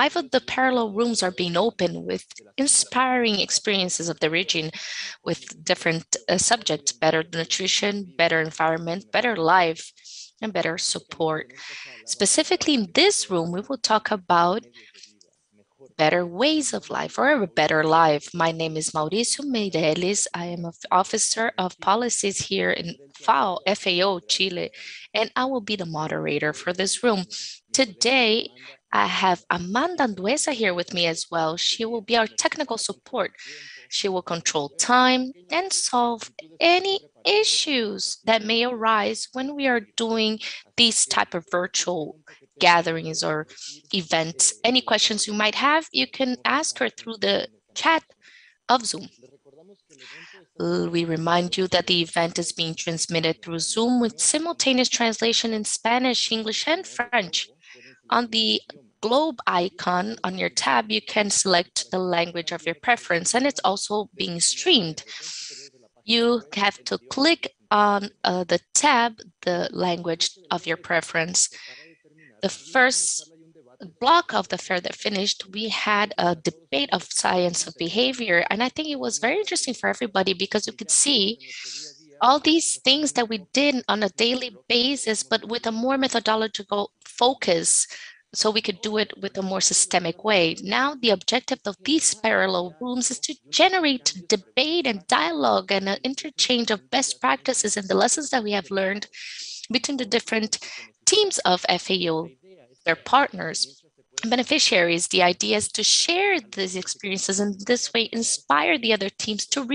5 of the parallel rooms are being opened with inspiring experiences of the region with different subjects: better nutrition, better environment, better life, and better support. Specifically in this room, we will talk about better ways of life or a better life. My name is Mauricio Meireles. I am an officer of policies here in FAO, Chile, and I will be the moderator for this room. Today, I have Amanda Anduesa here with me as well. She will be our technical support. She will control time and solve any issues that may arise when we are doing these type of virtual gatherings or events. Any questions you might have, you can ask her through the chat of Zoom. We remind you that the event is being transmitted through Zoom with simultaneous translation in Spanish, English, and French. On the globe icon on your tab, you can select the language of your preference, and it's also being streamed. You have to click on the tab, the language of your preference. The first block of the fair that finished, we had a debate of science of behavior, and I think it was very interesting for everybody because you could see all these things that we did on a daily basis, but with a more methodological focus, so we could do it with a more systemic way. Now, the objective of these parallel rooms is to generate debate and dialogue and an interchange of best practices and the lessons that we have learned between the different teams of FAO, their partners, beneficiaries. The idea is to share these experiences and this way inspire the other teams to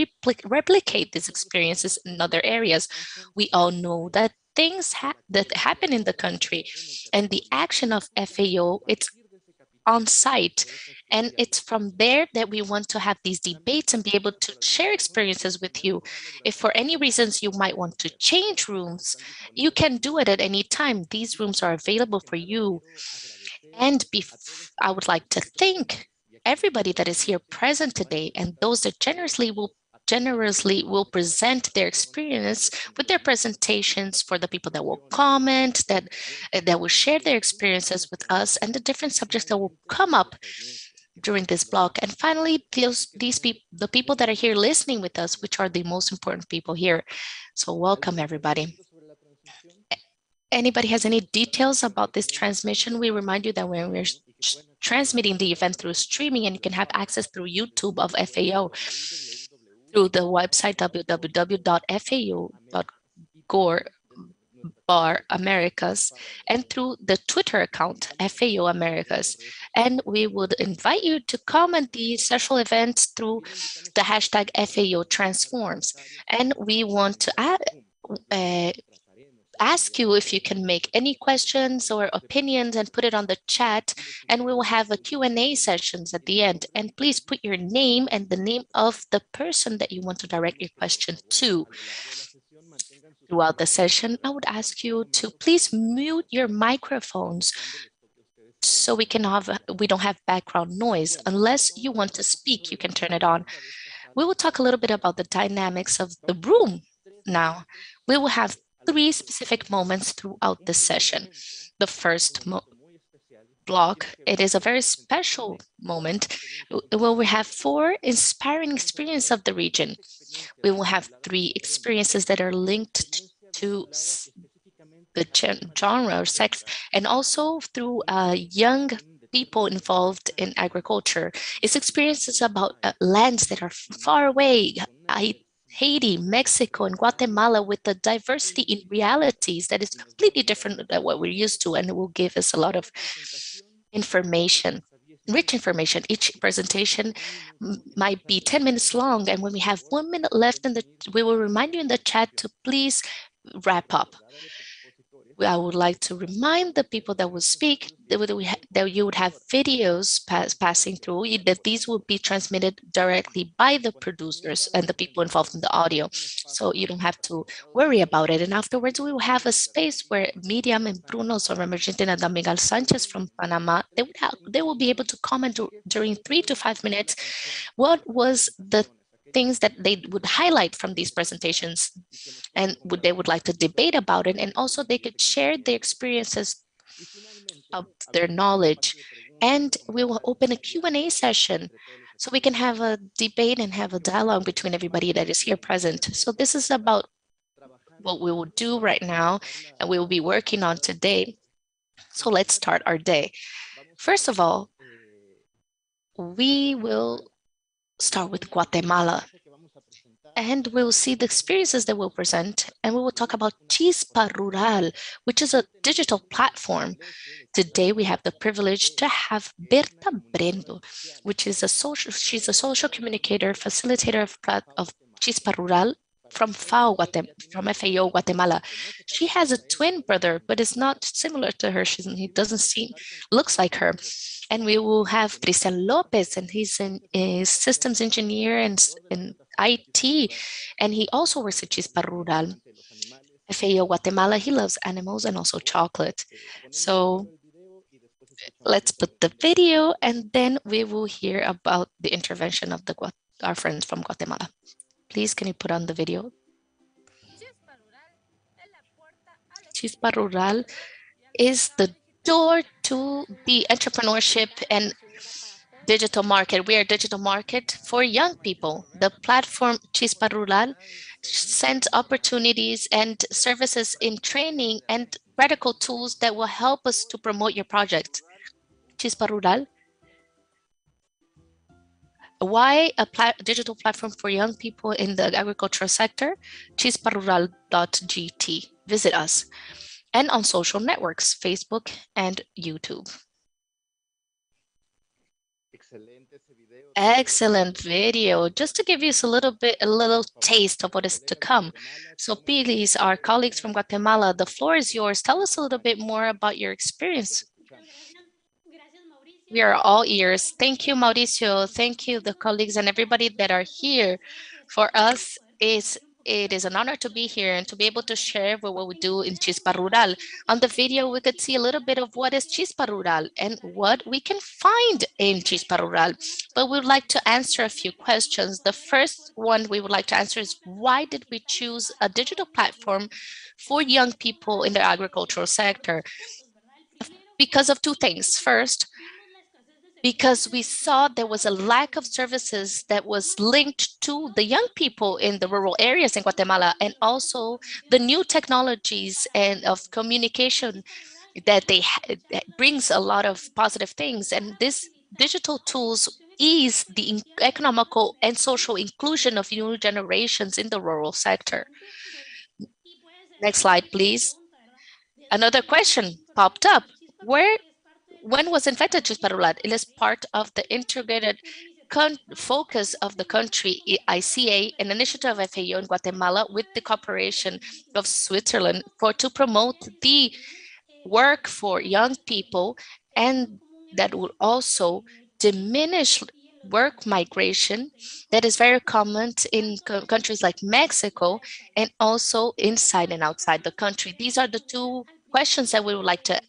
replicate these experiences in other areas. We all know that things that happen in the country and the action of FAO, it's on site. And it's from there that we want to have these debates and be able to share experiences with you. If for any reasons you might want to change rooms, you can do it at any time. These rooms are available for you. And I would like to thank everybody that is here present today and those that generously will present their experience with their presentations, for the people that will comment, that will share their experiences with us, and the different subjects that will come up during this block. And finally, the people that are here listening with us, which are the most important people here. So welcome, everybody. Anybody has any details about this transmission? We remind you that when we're transmitting the event through streaming, and you can have access through YouTube of FAO, through the website www.fao.gov/Americas, and through the Twitter account FAO Americas. And we would invite you to comment these social events through the hashtag FAO Transforms. And we want to ask you if you can make any questions or opinions and put it on the chat, and we will have a Q&A sessions at the end. And please put your name and the name of the person that you want to direct your question to. Throughout the session, I would ask you to please mute your microphones so we don't have background noise. Unless you want to speak, you can turn it on. We will talk a little bit about the dynamics of the room now. We will have 3 specific moments throughout this session. The first block, it is a very special moment where we have 4 inspiring experiences of the region. We will have 3 experiences that are linked to the genre or sex, and also through young people involved in agriculture. It's experiences about lands that are far away, Haiti, Mexico, and Guatemala, with the diversity in realities that is completely different than what we're used to, and it will give us a lot of information, rich information. Each presentation might be 10 minutes long, and when we have 1 minute left, we will remind you in the chat to please wrap up. I would like to remind the people that will speak that you would have videos passing through, that these will be transmitted directly by the producers and the people involved in the audio. So you don't have to worry about it. And afterwards, we will have a space where Miriam and Bruno from Argentina and Miguel Sanches from Panama, they will be able to comment during 3 to 5 minutes what was the things that they would highlight from these presentations, and they would like to debate about it, and also they could share their experiences of their knowledge. And we will open a Q&A session so we can have a debate and have a dialogue between everybody that is here present. So this is about what we will do right now and we will be working on today. So let's start our day. First of all, we will start with Guatemala. And we'll see the experiences that we'll present, and we will talk about Chispa Rural, which is a digital platform. Today, we have the privilege to have Berta Brendo, which is she's a social communicator, facilitator of Chispa Rural from FAO Guatemala. She has a twin brother, but is not similar to her. He doesn't looks like her. And we will have Cristian López, and he's a systems engineer in IT, and he also works at Chispa Rural. FAO Guatemala, he loves animals and also chocolate. So let's put the video, and then we will hear about the intervention of our friends from Guatemala. Please, can you put on the video? Chispa Rural is the door to the entrepreneurship and digital market. We are a digital market for young people. The platform Chispa Rural sends opportunities and services in training and practical tools that will help us to promote your project. Chispa Rural. Why a digital platform for young people in the agricultural sector? ChispaRural.gt. Visit us. And on social networks, Facebook and YouTube. Excellent video. Just to give you a little taste of what is to come. So please, our colleagues from Guatemala, the floor is yours. Tell us a little bit more about your experience. We are all ears. Thank you, Mauricio. Thank you, the colleagues and everybody that are here. For us, it is an honor to be here and to be able to share what we do in Chispa Rural. On the video, we could see a little bit of what is Chispa Rural and what we can find in Chispa Rural. But we would like to answer a few questions. The first one we would like to answer is, why did we choose a digital platform for young people in the agricultural sector? Because of two things. First, because we saw there was a lack of services that was linked to the young people in the rural areas in Guatemala, and also the new technologies and of communication that that brings a lot of positive things. And these digital tools ease the economical and social inclusion of new generations in the rural sector. Next slide, please. Another question popped up. When was invented ChispaRural? It is part of the integrated focus of the country, ICA, an initiative of FAO in Guatemala with the cooperation of Switzerland to promote the work for young people, and that will also diminish work migration that is very common in countries like Mexico and also inside and outside the country. These are the two questions that we would like to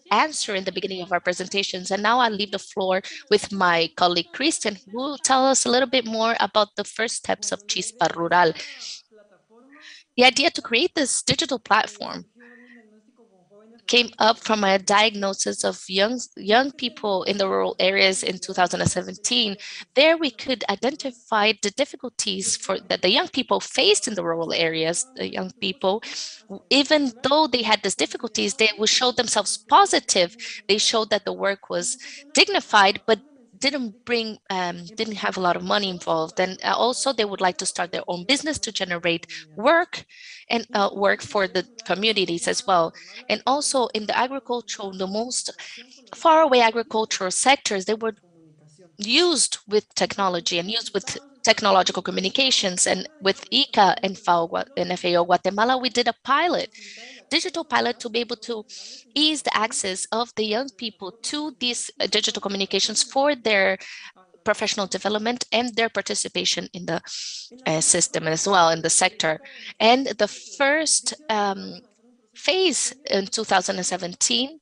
answer in the beginning of our presentations. And now I'll leave the floor with my colleague Christian, who will tell us a little bit more about the first steps of Chispa Rural. The idea to create this digital platform came up from a diagnosis of young people in the rural areas in 2017. There we could identify the difficulties that the young people faced in the rural areas. The young people, even though they had these difficulties, they would show themselves positive. They showed that the work was dignified, but didn't have a lot of money involved. And also they would like to start their own business to generate work and work for the communities as well. And also in the agricultural, the most far away agricultural sectors, they were used with technology and used with technological communications. And with ICA and FAO Guatemala, we did a digital pilot to be able to ease the access of the young people to these digital communications for their professional development and their participation in the system as well, in the sector. And the first phase in 2017,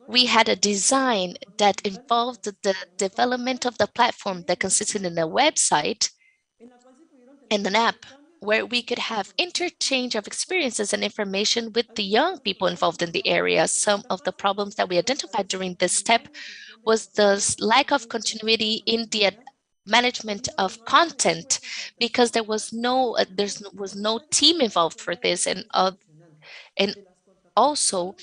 we had a design that involved the development of the platform that consisted in a website and an app. where we could have interchange of experiences and information with the young people involved in the area. Some of the problems that we identified during this step was the lack of continuity in the management of content, because there was was no team involved for this, and also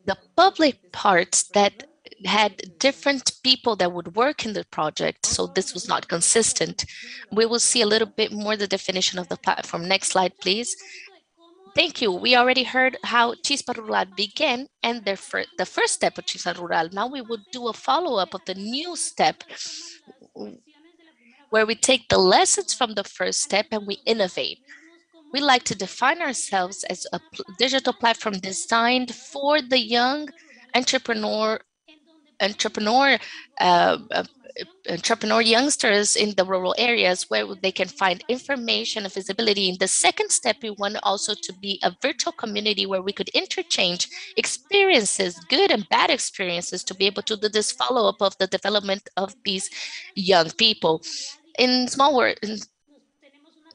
the public parts that had different people that would work in the project, so this was not consistent. We will see a little bit more the definition of the platform. Next slide, please. Thank you. We already heard how Chispa Rural began and the first step of Chispa Rural. Now we will do a follow-up of the new step, where we take the lessons from the first step and we innovate. We like to define ourselves as a digital platform designed for the young entrepreneur entrepreneur uh, uh, entrepreneur youngsters in the rural areas, where they can find information and visibility. In the second step, we want also to be a virtual community where we could interchange experiences, good and bad experiences, to be able to do this follow-up of the development of these young people. In small words,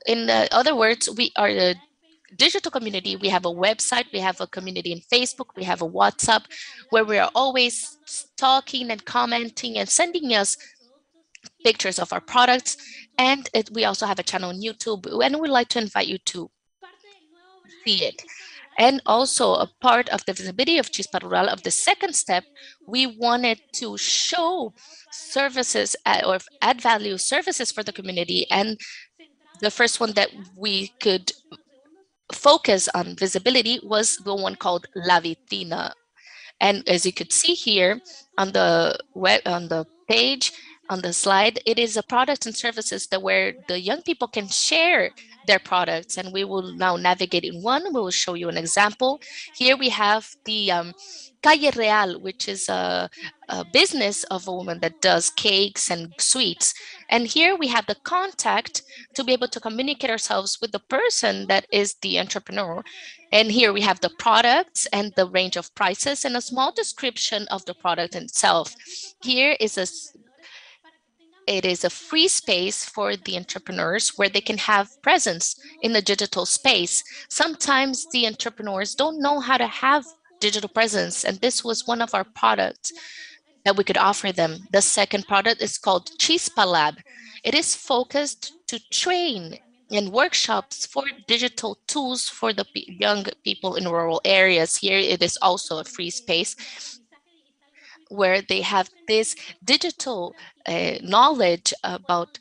in other words, we are a digital community. We have a website, we have a community in Facebook, we have a WhatsApp, where we are always talking and commenting and sending us pictures of our products. And we also have a channel on YouTube, and we'd like to invite you to see it. And also a part of the visibility of Chispa Rural, of the second step, we wanted to show services or add value services for the community. And the first one that we could focus on visibility was the one called La Vitina. And as you could see here on the on the page, on the slide, it is a product and services that where the young people can share their products. And we will now navigate in one. We will show you an example. Here we have the Calle Real, which is a business of a woman that does cakes and sweets. And here we have the contact to be able to communicate ourselves with the person that is the entrepreneur. And here we have the products and the range of prices and a small description of the product itself. Here is it is a free space for the entrepreneurs where they can have presence in the digital space. Sometimes the entrepreneurs don't know how to have digital presence, and this was one of our products that we could offer them. The second product is called Chispa Lab. It is focused to train and workshops for digital tools for the young people in rural areas. Here it is also a free space where they have this digital knowledge about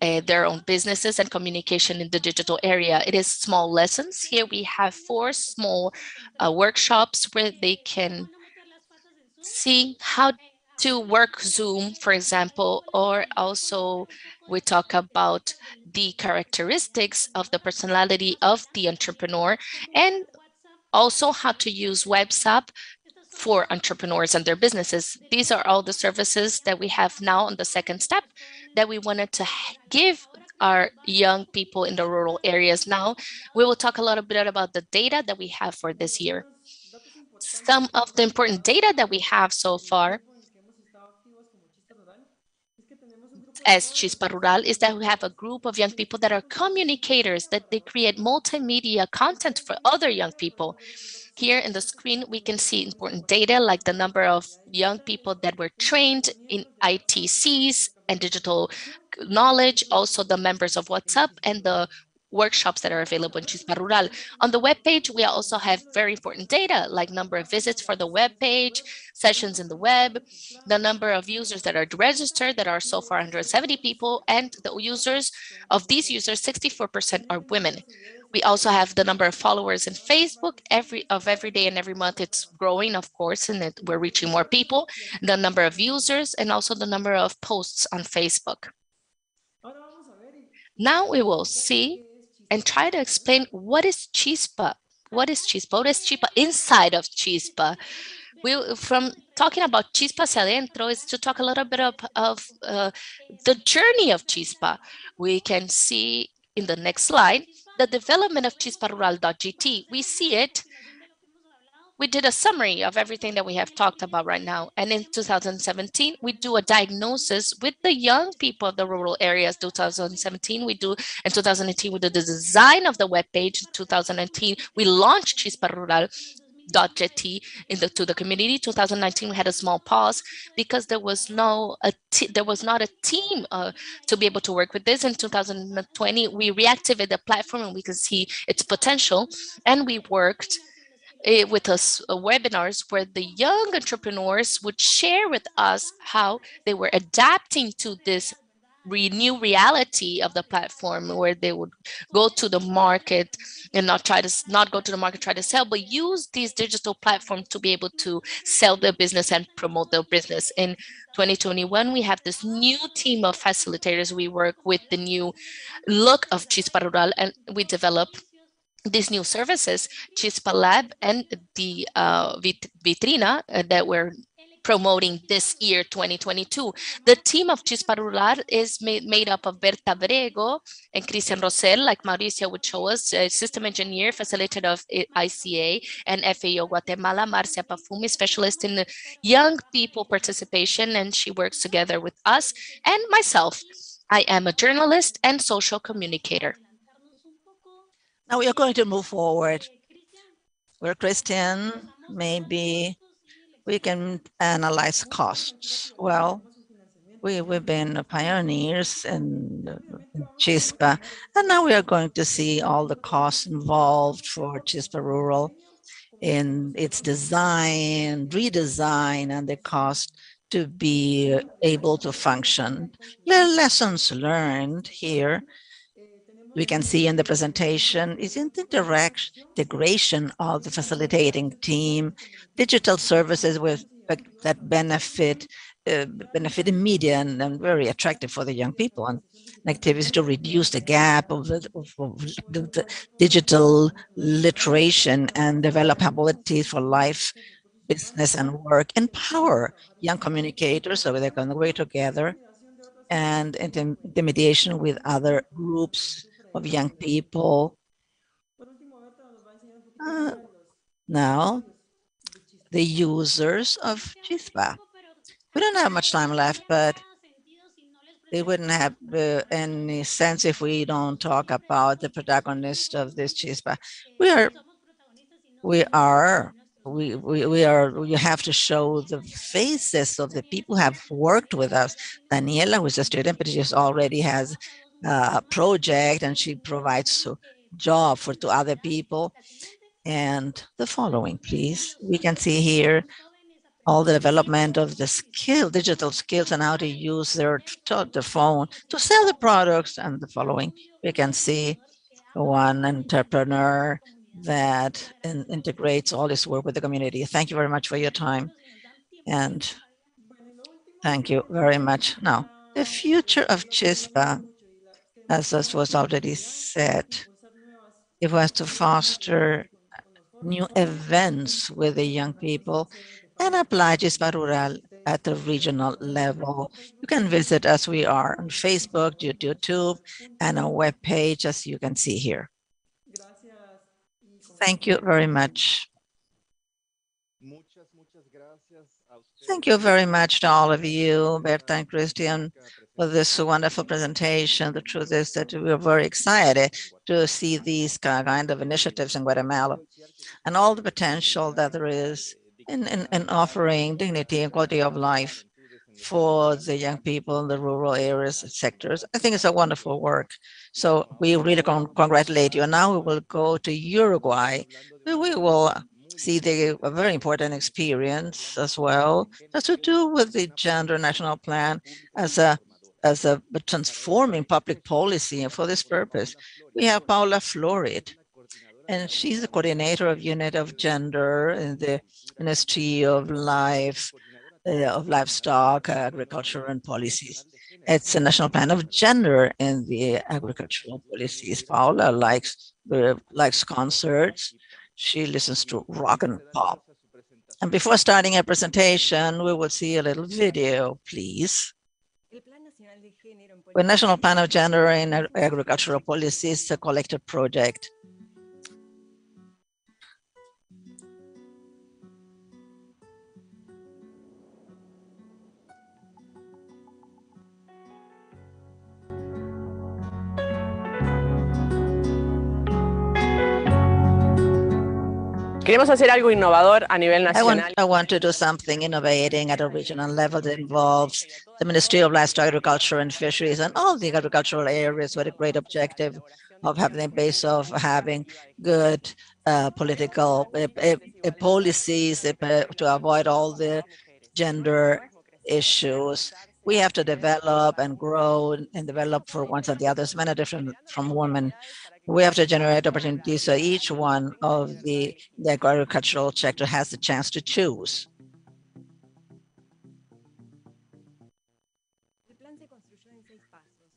their own businesses and communication in the digital area. It is small lessons. Here we have 4 small workshops where they can see how to work Zoom, for example, or also we talk about the characteristics of the personality of the entrepreneur, and also how to use WhatsApp for entrepreneurs and their businesses. These are all the services that we have now on the second step that we wanted to give our young people in the rural areas. Now, we will talk a little bit about the data that we have for this year. Some of the important data that we have so far as Chispa Rural is that we have a group of young people that are communicators, that they create multimedia content for other young people. Here in the screen, we can see important data like the number of young people that were trained in ITCs and digital knowledge, also the members of WhatsApp and the workshops that are available in Chispa Rural. On the webpage, we also have very important data like number of visits for the webpage, sessions in the web, the number of users that are registered, that are so far 170 people, and the users of these users, 64% are women. We also have the number of followers in Facebook. Every day and every month, it's growing, of course, and we're reaching more people. The number of users and also the number of posts on Facebook. Now we will see and try to explain what is Chispa. What is Chispa? What is Chispa inside of Chispa? From talking about Chispa hacia adentro is to talk a little bit of the journey of Chispa. We can see in the next slide the development of ChispaRural.gt. We see it we did a summary of everything that we have talked about right now. And in 2017, we do a diagnosis with the young people of the rural areas. 2017, we do, in 2018, we did the design of the webpage. In 2019, we launched ChispaRural.gt to the community. 2019, we had a small pause because there was not a team to be able to work with this. In 2020, we reactivated the platform and we could see its potential, and we worked with us webinars where the young entrepreneurs would share with us how they were adapting to this new reality of the platform, where they would go to the market and not go to the market try to sell, but use these digital platforms to be able to sell their business and promote their business. In 2021, we have this new team of facilitators. We work with the new look of Chispa Rural, and we develop these new services, Chispa Lab and the Vitrina that we're promoting this year, 2022. The team of Chispa Rural is made up of Berta, Abrego, and Christian Rosell, like Mauricio would show us, a system engineer, facilitator of ICA and FAO Guatemala, Marcia Pafumi, specialist in young people participation, and she works together with us, and myself. I am a journalist and social communicator. Now we are going to move forward. Where Christian, maybe we can analyze costs. Well, we've been pioneers in Chispa, and now we are going to see all the costs involved for Chispa Rural in its design, redesign, and the cost to be able to function. The lessons learned here we can see in the presentation is in the integration of the facilitating team, digital services that benefit media and very attractive for the young people, and activities to reduce the gap of the digital literation and develop abilities for life, business, and work, empower young communicators so they can work together, and intermediation with other groups of young people. Now, the users of Chispa. We don't have much time left, but it wouldn't have any sense if we don't talk about the protagonist of this Chispa. We are, we are, we have to show the faces of the people who have worked with us. Daniela, who's a student, but she already has a project and she provides a job for two other people. And the following, please. We can see here all the development of the digital skills and how to use the phone to sell the products. And the following, we can see one entrepreneur that integrates all this work with the community. Thank you very much for your time. And thank you very much. Now, the future of Chispa, as this was already said, it was to foster new events with the young people and apply Chispa Rural at the regional level. You can visit us. We are on Facebook, YouTube, and our webpage, as you can see here. Thank you very much. Thank you very much to all of you, Berta and Christian, for this wonderful presentation. The truth is that we are very excited to see these kind of initiatives in Guatemala and all the potential that there is in offering dignity and quality of life for the young people in the rural areas and sectors. I think it's a wonderful work. So we really congratulate you. And now we will go to Uruguay. We will see a very important experience as well. Has to do with the Gender National Plan as a transforming public policy. And for this purpose, we have Paula Florit, and she's the coordinator of Unit of Gender in the Ministry of Livestock, Agriculture, and Policies. It's a national plan of gender in the agricultural policies. Paula likes concerts. She listens to rock and pop. And before starting a presentation, we will see a little video, please. The National Plan of Gender in Agricultural Policies is a collective project. Queremos hacer algo innovador a nivel nacional. I want to do something innovating at a regional level that involves the Ministry of Livestock, Agriculture and Fisheries and all the agricultural areas with a great objective of having the base of having good political policies to avoid all the gender issues. We have to develop and grow and develop for ones and the others. Men are different from women. We have to generate opportunities so each one of the agricultural sector has the chance to choose.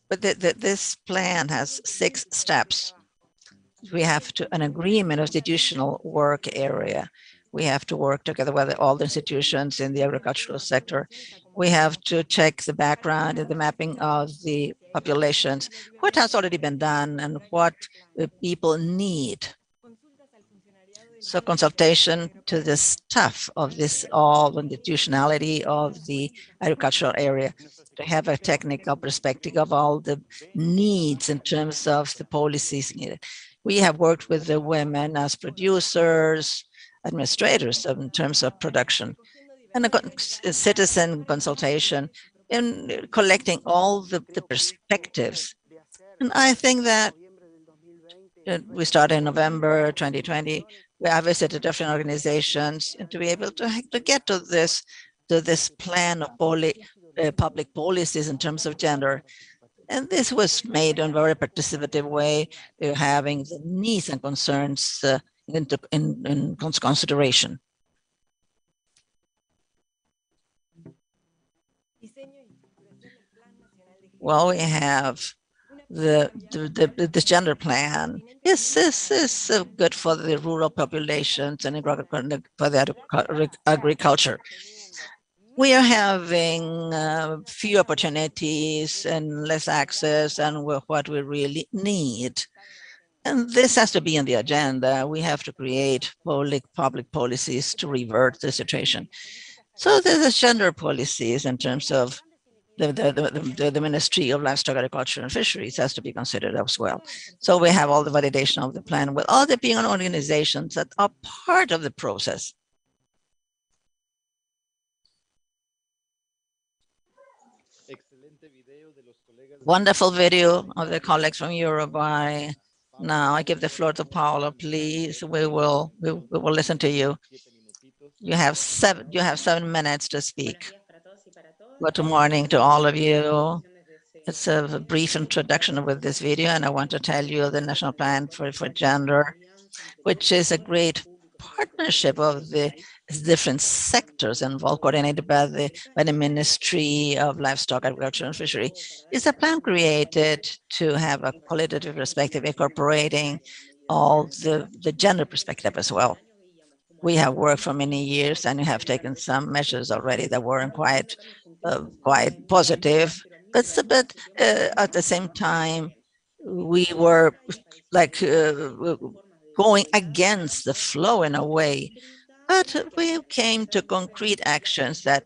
But this plan has 6 steps. We have an agreement, institutional work area. We have to work together with all the institutions in the agricultural sector. We have to check the background and the mapping of the populations, what has already been done and what the people need. So consultation to the staff of this all institutionality of the agricultural area to have a technical perspective of all the needs in terms of the policies needed. We have worked with the women as producers, administrators in terms of production, and a citizen consultation in collecting all the perspectives. And I think that we started in November 2020. I visited different organizations and to be able to get to this plan of public policies in terms of gender. And this was made in a very participative way, having the needs and concerns in consideration. Well, we have this gender plan is good for the rural populations and for the agriculture. We are having few opportunities and less access and what we really need. And this has to be on the agenda. We have to create public policies to revert the situation. So there's gender policies in terms of the Ministry of Livestock, Agriculture and Fisheries has to be considered as well. So we have all the validation of the plan with all the being organizations that are part of the process. Wonderful video of the colleagues from Uruguay. Now I give the floor to Paula, please. We will listen to you. You have 7 minutes to speak. Good morning to all of you. It's a brief introduction with this video, and I want to tell you the National Plan for Gender, which is a great partnership of the different sectors involved, coordinated by the Ministry of Livestock, Agriculture and Fishery. It's a plan created to have a qualitative perspective, incorporating all the gender perspective as well. We have worked for many years and have taken some measures already that weren't quite positive, but at the same time, we were like going against the flow in a way. But we came to concrete actions that,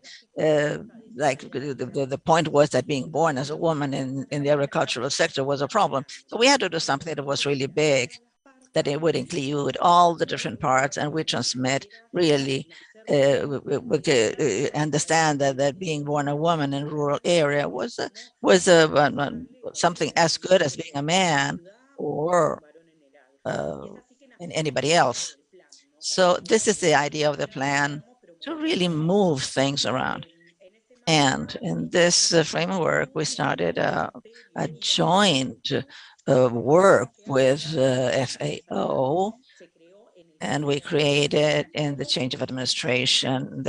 like the point was that being born as a woman in the agricultural sector was a problem. So we had to do something that was really big, that it would include all the different parts, and we transmit really, we understand that being born a woman in a rural area was something as good as being a man or anybody else. So this is the idea of the plan, to really move things around. And in this framework, we started a joint work with FAO, and we created in the change of administration.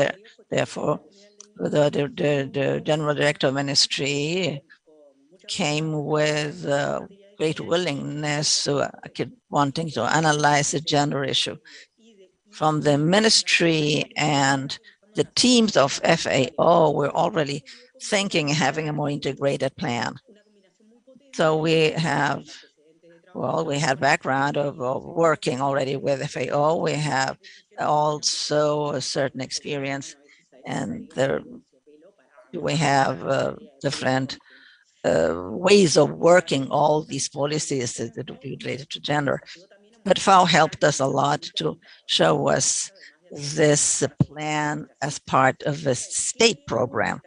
Therefore, the General Director of Ministry came with great willingness, wanting to analyze the gender issue. From the ministry and the teams of FAO, we're already thinking having a more integrated plan. So we had background of working already with FAO. We have also a certain experience, and we have different ways of working all these policies that are related to gender. But FAO helped us a lot to show us this plan as part of a state program.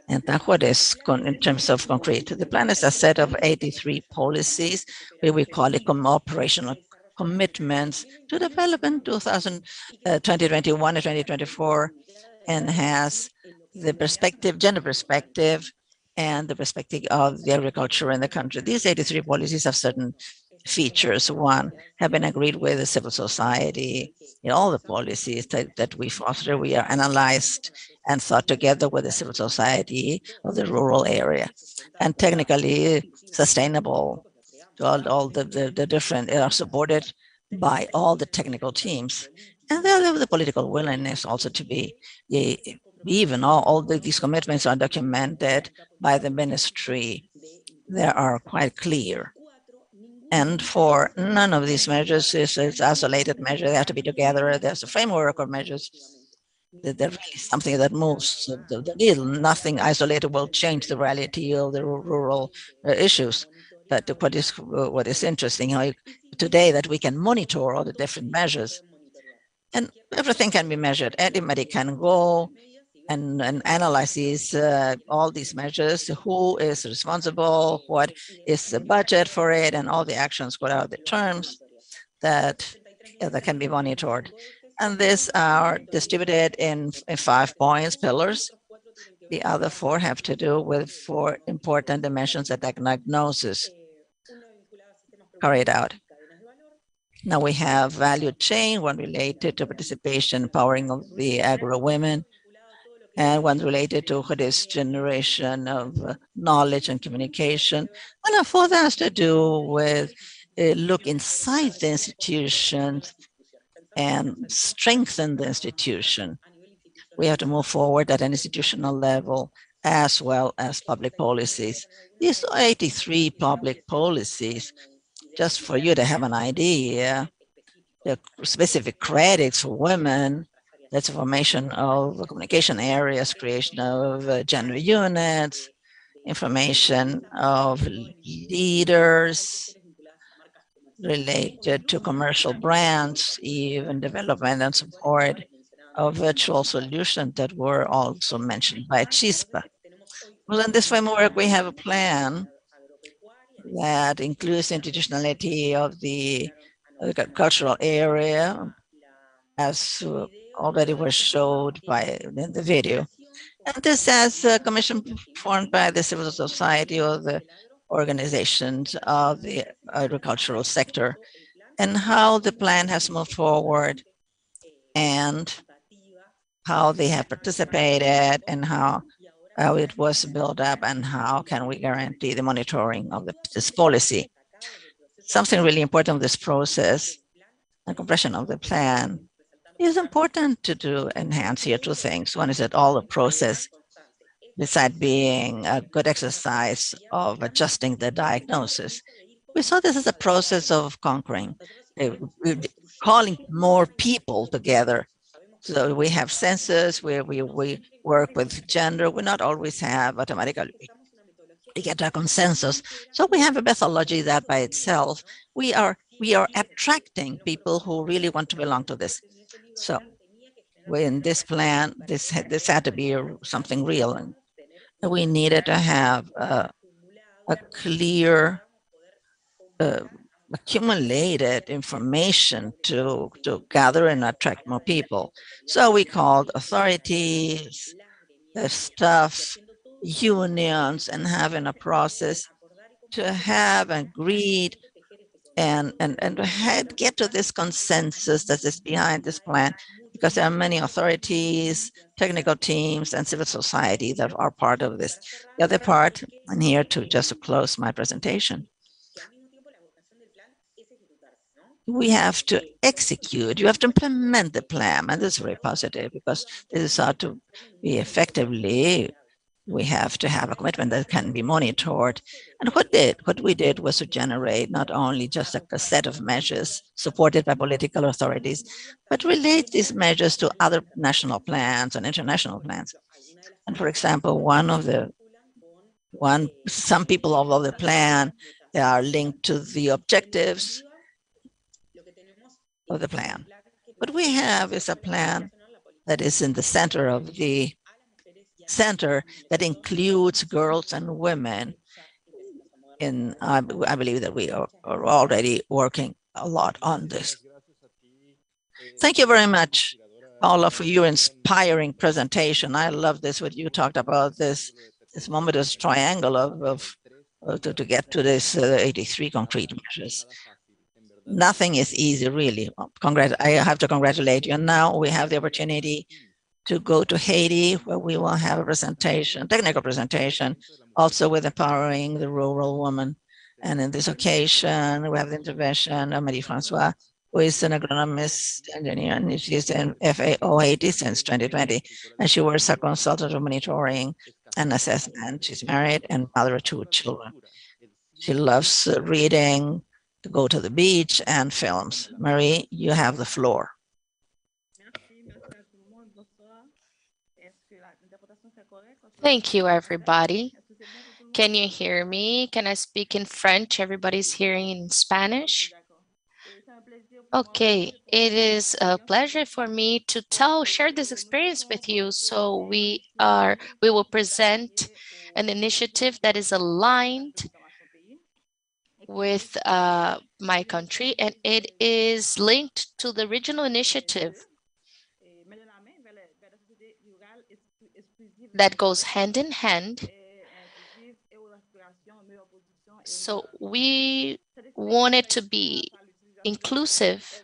And that what is in terms of concrete. The plan is a set of 83 policies, we call it operational commitments to develop in 2021 and 2024, and has the perspective, gender perspective, and the perspective of the agriculture in the country. These 83 policies have certain features. One, have been agreed with the civil society. In all the policies that we foster, we are analyzed and thought together with the civil society of the rural area, and technically sustainable to all the different, are supported by all the technical teams. And they have the political willingness also to be even all these commitments are documented by the ministry. They are quite clear. And for none of these measures is isolated measure. They have to be together. There's a framework of measures. They're really something that moves the needle. Nothing isolated will change the reality of the rural issues. But what is interesting today that we can monitor all the different measures, and everything can be measured. Anybody can go and analyze all these measures, who is responsible, what is the budget for it, and all the actions, what are the terms that can be monitored. And these are distributed in 5 points, pillars. The other 4 have to do with 4 important dimensions that diagnosis carried out. Now we have value chain, one related to participation, empowering of the agro women, and one related to what is generation of knowledge and communication. And a 4th has to do with look inside the institutions and strengthen the institution. We have to move forward at an institutional level as well as public policies. These 83 public policies, just for you to have an idea, the specific credits for women, that's formation of communication areas, creation of gender units, information of leaders related to commercial brands, even development and support of virtual solutions that were also mentioned by Chispa. Well, in this framework, we have a plan that includes institutionality of the cultural area, as already was showed in the video. And this has a commission formed by the civil society or the organizations of the agricultural sector, and how the plan has moved forward and how they have participated and how it was built up and how can we guarantee the monitoring of this policy. Something really important of this process and compression of the plan is important to enhance here 2 things. One is that all the process, besides being a good exercise of adjusting the diagnosis, we saw this as a process of conquering, calling more people together. So we have census where we work with gender. We not always have automatically we get a consensus. So we have a methodology that by itself, we are attracting people who really want to belong to this. So in this plan, this had to be something real, and we needed to have a clear accumulated information to gather and attract more people. So we called authorities, staff, unions, and having a process to have agreed and get to this consensus that is behind this plan, because there are many authorities, technical teams, and civil society that are part of this. The other part, and here to just close my presentation, we have to execute, you have to implement the plan, and this is very positive because this is how to be effectively. We have to have a commitment that can be monitored. And what we did was to generate not only just a set of measures supported by political authorities, but relate these measures to other national plans and international plans. And for example, some people of the plan, they are linked to the objectives of the plan. What we have is a plan that is in the center of the center that includes girls and women. I believe that we are already working a lot on this. Thank you very much, Paula, for your inspiring presentation. I love this, what you talked about, this momentous triangle to get to this 83 concrete measures. Nothing is easy, really. I have to congratulate you. And now we have the opportunity to go to Haiti, where we will have a presentation, technical presentation, also with empowering the rural woman. And in this occasion, we have the intervention of Marie-Francois, who is an agronomist engineer, and she's in FAO Haiti since 2020. And she works as a consultant of monitoring and assessment. She's married and mother of 2 children. She loves reading, to go to the beach, and films. Marie, you have the floor. Thank you, everybody. Can you hear me? Can I speak in French? Everybody's hearing in Spanish? Okay, it is a pleasure for me to share this experience with you. So we will present an initiative that is aligned with my country, and it is linked to the regional initiative that goes hand in hand. So we want it to be inclusive,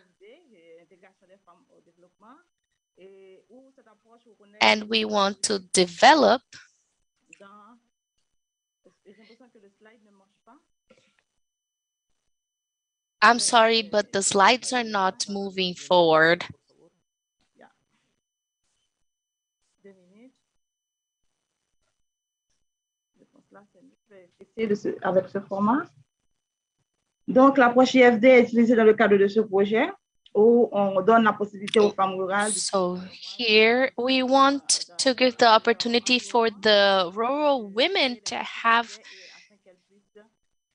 and we want to develop. I'm sorry, but the slides are not moving forward. Avec ce format. Donc, l'approche IFD est utilisée dans le cadre de ce projet où on donne la possibilité aux femmes rurales. So here we want to give the opportunity for the rural women to have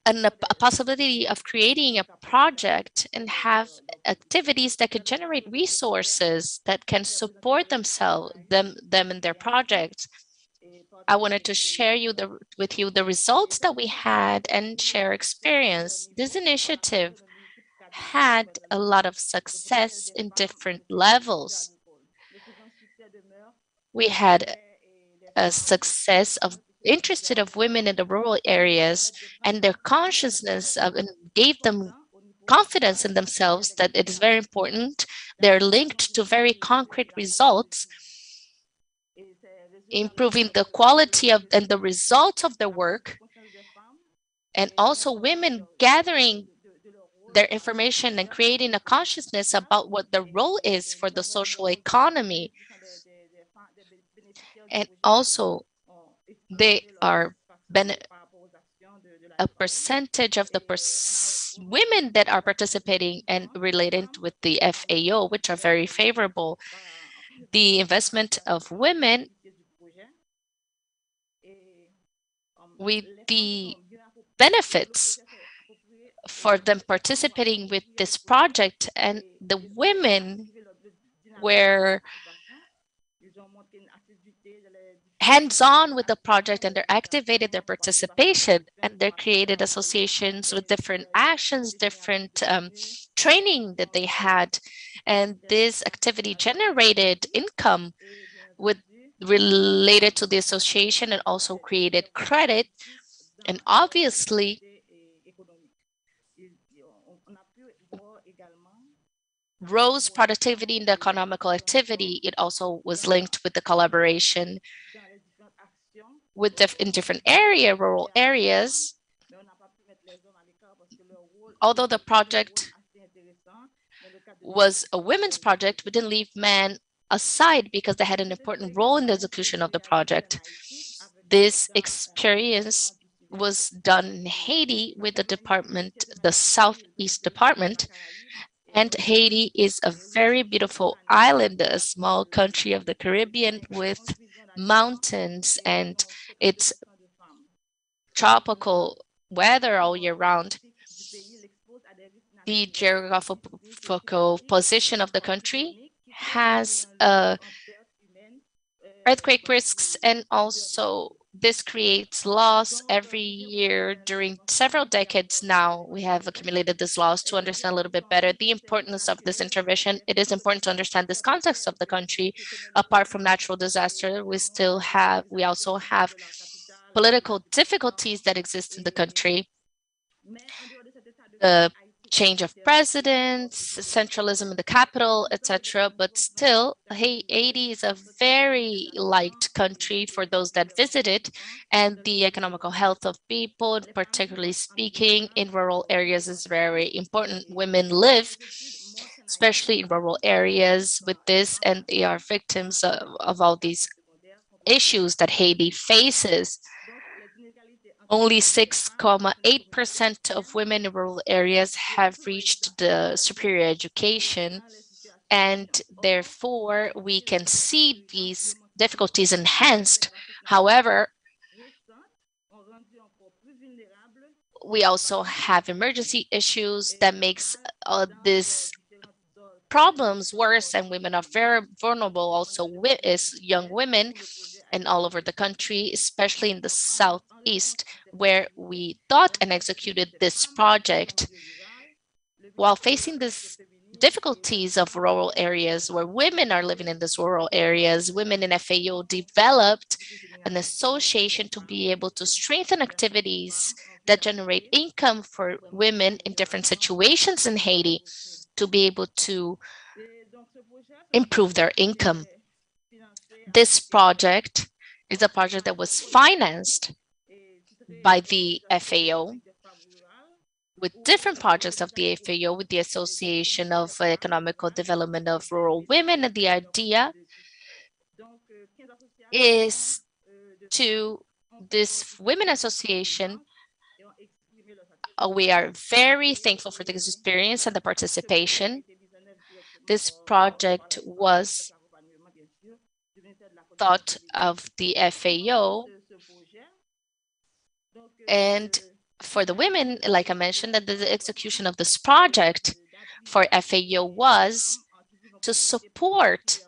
a possibility of creating a project and have activities that could generate resources that can support them in their projects. I wanted to share with you the results that we had and share experience. This initiative had a lot of success in different levels. We had a success of interested of women in the rural areas, and their consciousness of and gave them confidence in themselves that it is very important. They're linked to very concrete results, improving the quality of and the results of their work, and also women gathering their information and creating a consciousness about what the role is for the social economy. And also they are a percentage of the women that are participating and related with the FAO, which are very favorable. The investment of women with the benefits for them participating with this project, and the women were hands-on with the project, and they activated their participation, and they created associations with different actions, different training that they had, and this activity generated income related to the association and also created credit, and obviously rose productivity in the economical activity. It also was linked with the collaboration with in different rural areas. Although the project was a women's project, we didn't leave men aside because they had an important role in the execution of the project. This experience was done in Haiti with the department, the Southeast Department, and Haiti is a very beautiful island, a small country of the Caribbean with mountains, and it's tropical weather all year round. the geographical position of the country has earthquake risks, and also this creates loss every year. During several decades now, we have accumulated this loss. To understand a little bit better the importance of this intervention, it is important to understand this context of the country. Apart from natural disaster, we also have political difficulties that exist in the country. The change of presidents, centralism in the capital, etc. But still, Haiti is a very liked country for those that visit it, and the economical health of people, particularly speaking, in rural areas is very important. Women live, especially in rural areas, with this, and they are victims of all these issues that Haiti faces. Only 6.8% of women in rural areas have reached the superior education, and therefore we can see these difficulties enhanced. However, we also have emergency issues that makes these problems worse, and women are very vulnerable also as young women and all over the country, especially in the southeast, where we thought and executed this project. While facing these difficulties of rural areas where women are living in these rural areas, women in FAO developed an association to be able to strengthen activities that generate income for women in different situations in Haiti to be able to improve their income. This project is a project that was financed by the FAO with different projects of the FAO, with the Association of Economical Development of Rural Women. And the idea is to this women association. We are very thankful for this experience and the participation. This project was thought of the FAO, and for the women, like I mentioned, that the execution of this project for FAO was to support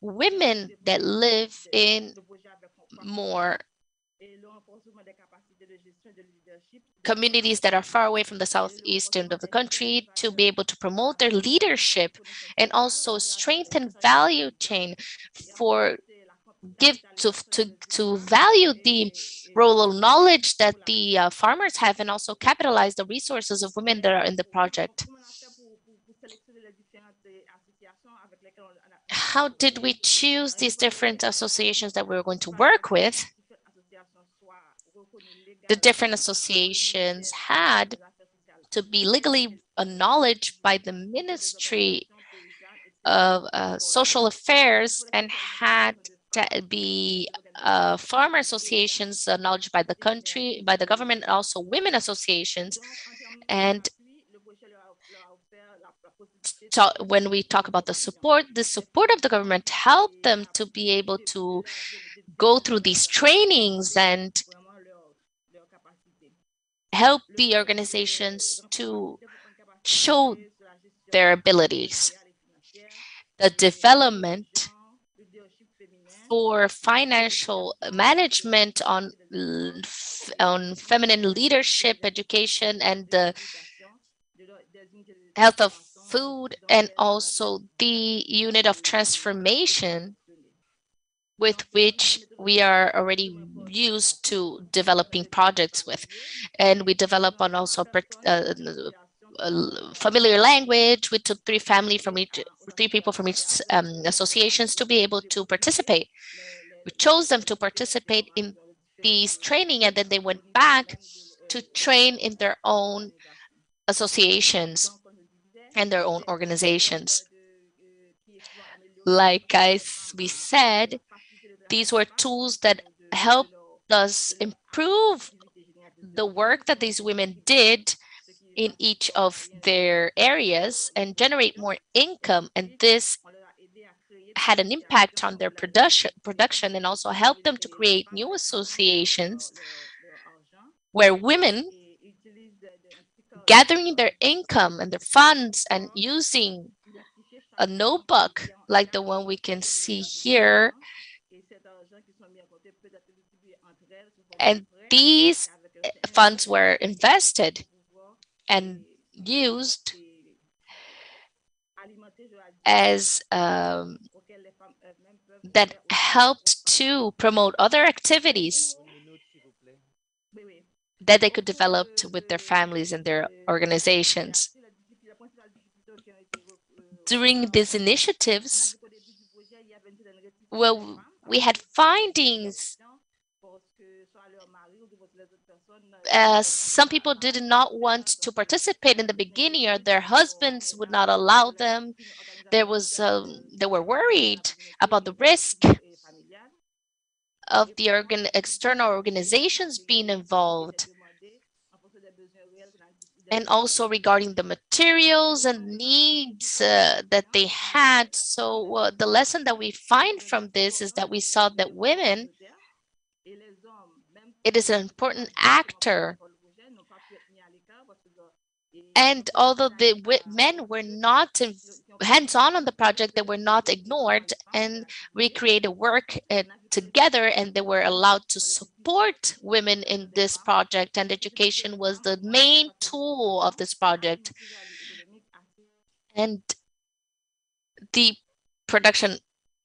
women that live in more communities that are far away from the southeast end of the country, to be able to promote their leadership and also strengthen value chain for to value the rural knowledge that the farmers have, and also capitalize the resources of women that are in the project. How did we choose these different associations that we were going to work with? The different associations had to be legally acknowledged by the Ministry of Social Affairs, and had to be farmer associations acknowledged by the country, by the government, and also women associations. And so when we talk about the support of the government helped them to be able to go through these trainings and help the organizations to show their abilities. The development for financial management on feminine leadership, education, and the health of food, and also the unit of transformation with which we are already used to developing projects with. And we develop on also familiar language. We took three people from each associations to be able to participate. We chose them to participate in these training, and then they went back to train in their own associations and their own organizations. Like we said, these were tools that helped us improve the work that these women did in each of their areas and generate more income. And this had an impact on their production and also helped them to create new associations where women gathering their income and their funds and using a notebook like the one we can see here. And these funds were invested and used as that helped to promote other activities that they could develop with their families and their organizations. During these initiatives, well, we had findings. Some people did not want to participate in the beginning, or their husbands would not allow them. They were worried about the risk of the external organizations being involved, and also regarding the materials and needs that they had. So the lesson that we find from this is that we saw that women, it is an important actor. And although the men were not hands-on on the project, they were not ignored, and we created work together, and they were allowed to support women in this project, and education was the main tool of this project. And the production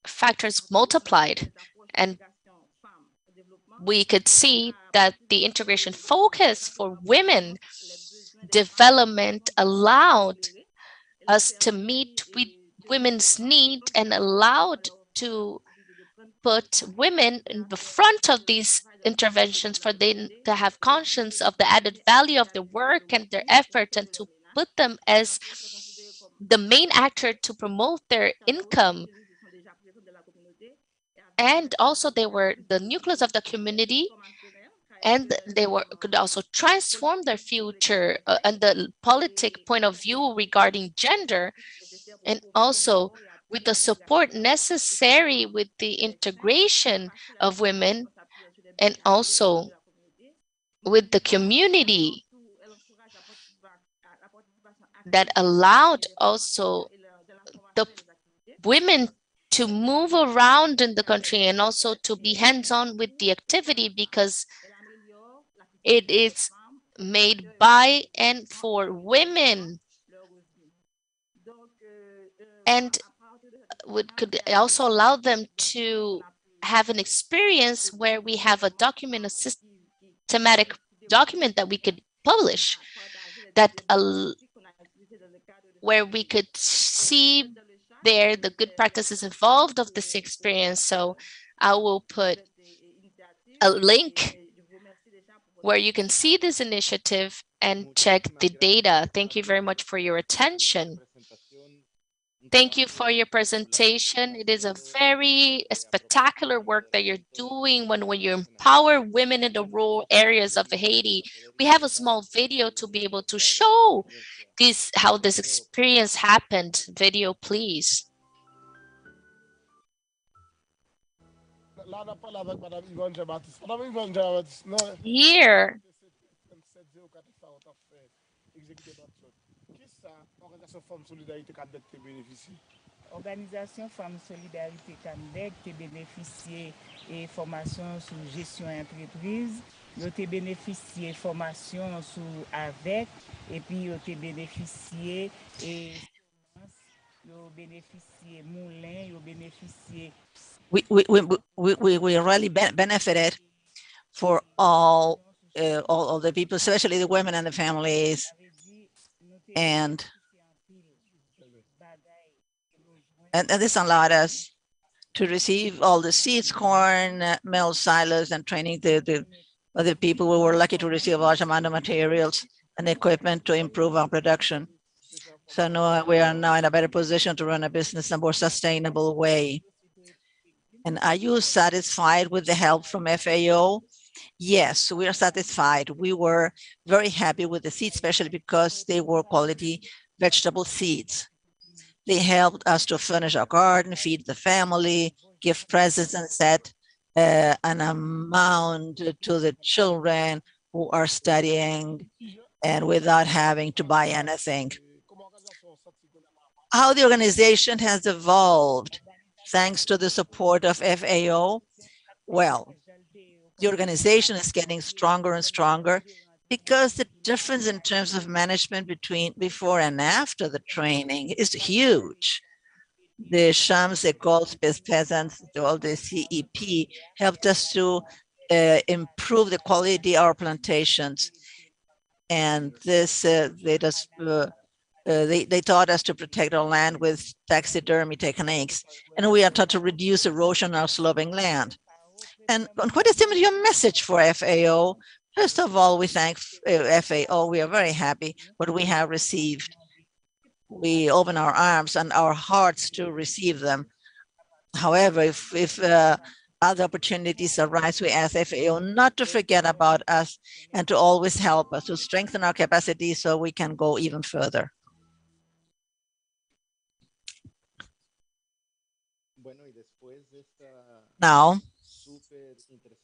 factors multiplied, and we could see that the integration focus for women development allowed us to meet with women's need and allowed to put women in the front of these interventions for them to have conscience of the added value of their work and their effort, and to put them as the main actor to promote their income. And also they were the nucleus of the community, and they could also transform their future and the politic point of view regarding gender, and also with the support necessary with the integration of women, and also with the community that allowed also the women to move around in the country and also to be hands-on with the activity, because it is made by and for women. And could also allow them to have an experience where we have a document, a systematic document that we could publish, that where we could see there the good practices involved of this experience. So I will put a link where you can see this initiative and check the data. Thank you very much for your attention. Thank you for your presentation. It is a very spectacular work that you're doing when you empower women in the rural areas of Haiti. We have a small video to be able to show how this experience happened. Video, please. Here, Organisation Femmes Solidarité Candec te bénéficié et formation sur gestion entreprise, yo te bénéficié formation sur avec et puis yo te bénéficié et yo bénéficié moulin, yo bénéficié. We really benefited for all the people, especially the women and the families, and this allowed us to receive all the seeds, corn, mill, silos, and training the other people. We were lucky to receive a large amount of materials and equipment to improve our production. So now we are now in a better position to run a business in a more sustainable way. And are you satisfied with the help from FAO? Yes, we are satisfied. We were very happy with the seeds, especially because they were quality vegetable seeds. They helped us to furnish our garden, feed the family, give presents, and set an amount to the children who are studying and without having to buy anything. How the organization has evolved thanks to the support of FAO. Well, the organization is getting stronger and stronger because the difference in terms of management between before and after the training is huge. The Shams, the Goldsmith peasants, all the CEP helped us to improve the quality of our plantations. And this they taught us to protect our land with taxidermy techniques, and we are taught to reduce erosion of sloping land. And what is your message for FAO? First of all, we thank FAO. We are very happy what we have received. We open our arms and our hearts to receive them. However, if other opportunities arise, we ask FAO not to forget about us and to always help us to strengthen our capacity so we can go even further. Now,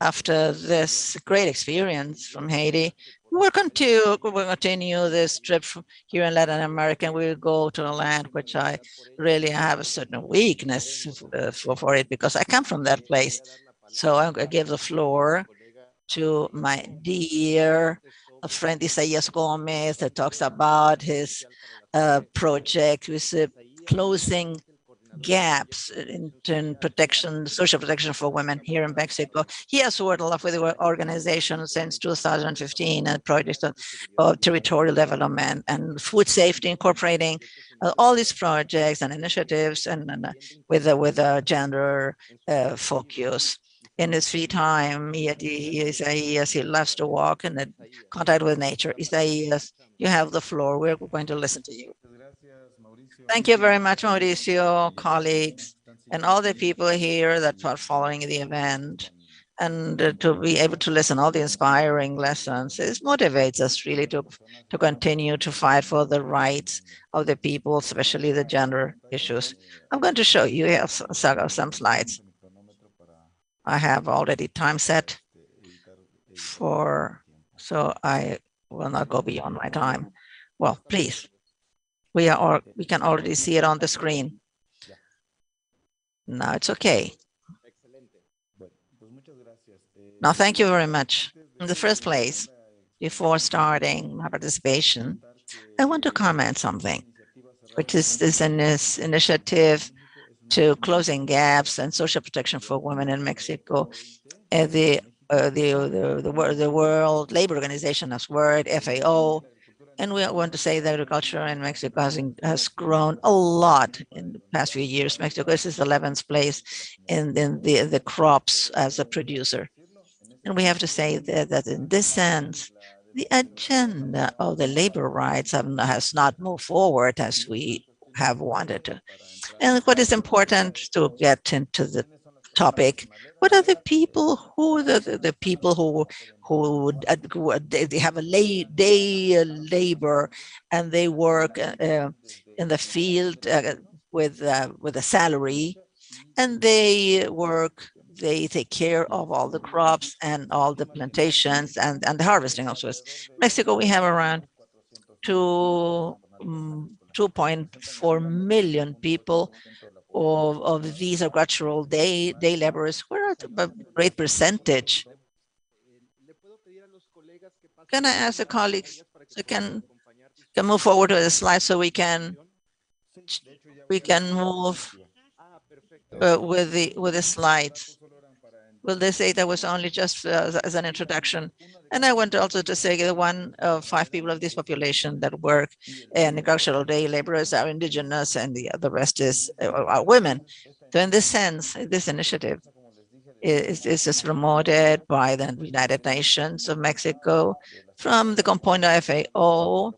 after this great experience from Haiti, we'll continue this trip here in Latin America, and we'll go to a land which I really have a certain weakness for it because I come from that place. So I give the floor to my dear friend Isaías Gómez that talks about his project with closing gaps in protection, social protection for women here in Mexico. He has worked a lot with the organization since 2015 and projects of territorial development and food safety, incorporating all these projects and initiatives and with a gender focus. In his free time, he loves to walk and contact with nature. Isaías, you have the floor. We're going to listen to you. Thank you very much, Mauricio, colleagues, and all the people here that are following the event. And to be able to listen all the inspiring lessons, it motivates us really to continue to fight for the rights of the people, especially the gender issues. I'm going to show you some slides. I have already time set so I will not go beyond my time. Well, please. We can already see it on the screen. Now it's okay. Now, thank you very much. In the first place, before starting my participation, I want to comment something, which is this initiative to closing gaps and social protection for women in Mexico. The World Labor Organization has word, FAO, and we want to say that agriculture in Mexico has grown a lot in the past few years. Mexico is the 11th place in the crops as a producer. And we have to say that in this sense, the agenda of the labor rights has not moved forward as we have wanted to. And what is important to get into the topic, what are the people who the people who they have a day labor and they work in the field with a salary, and they take care of all the crops and all the plantations and the harvesting also. In Mexico, we have around 2.4 million people of these agricultural day laborers. We're at a great percentage. Can I ask the colleagues so can move forward to the slide so we can move with the slides. Well, they say that was only just as an introduction. And I want also to say that 1 of 5 people of this population that work in agricultural day laborers are indigenous, and the rest are women. So in this sense, this initiative is promoted by the United Nations of Mexico from the component of FAO.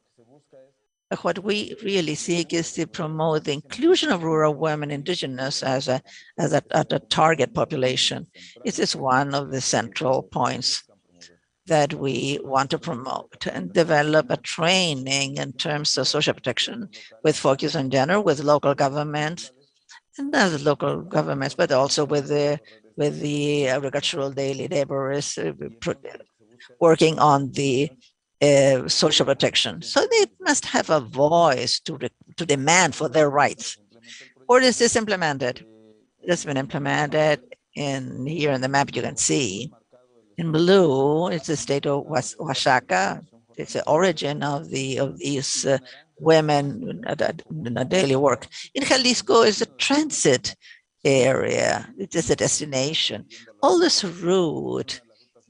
What we really seek is to promote the inclusion of rural women, indigenous as a target population. This is one of the central points that we want to promote and develop a training in terms of social protection with focus on gender, with local governments, and not the local governments, but also with the agricultural daily laborers working on the social protection. So they must have a voice to demand for their rights. Or is this implemented? It has been implemented in here in the map you can see. In blue, it's the state of Oaxaca. It's the origin of these women in a daily work. In Jalisco is a transit area. It is a destination. All this route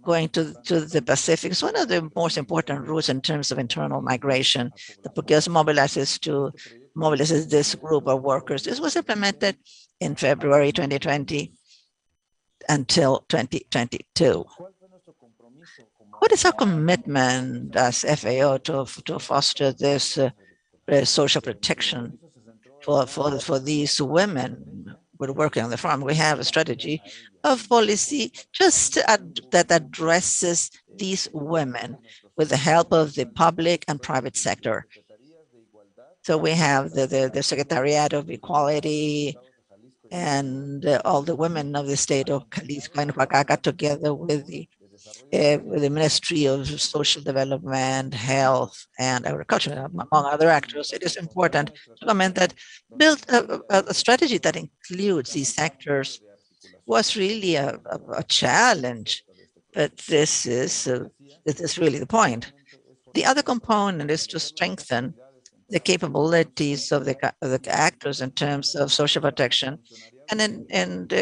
going to the Pacific is one of the most important routes in terms of internal migration. The Puqueos mobilizes this group of workers. This was implemented in February 2020 until 2022. What is our commitment as FAO to foster this social protection for these women who are working on the farm? We have a strategy of policy just that addresses these women with the help of the public and private sector. So we have the Secretariat of Equality and all the women of the state of Jalisco and Oaxaca together with the Ministry of Social Development, Health, and Agriculture, among other actors. It is important to comment that build a strategy that includes these sectors was really a challenge, but this is really the point. The other component is to strengthen the capabilities of the actors in terms of social protection, and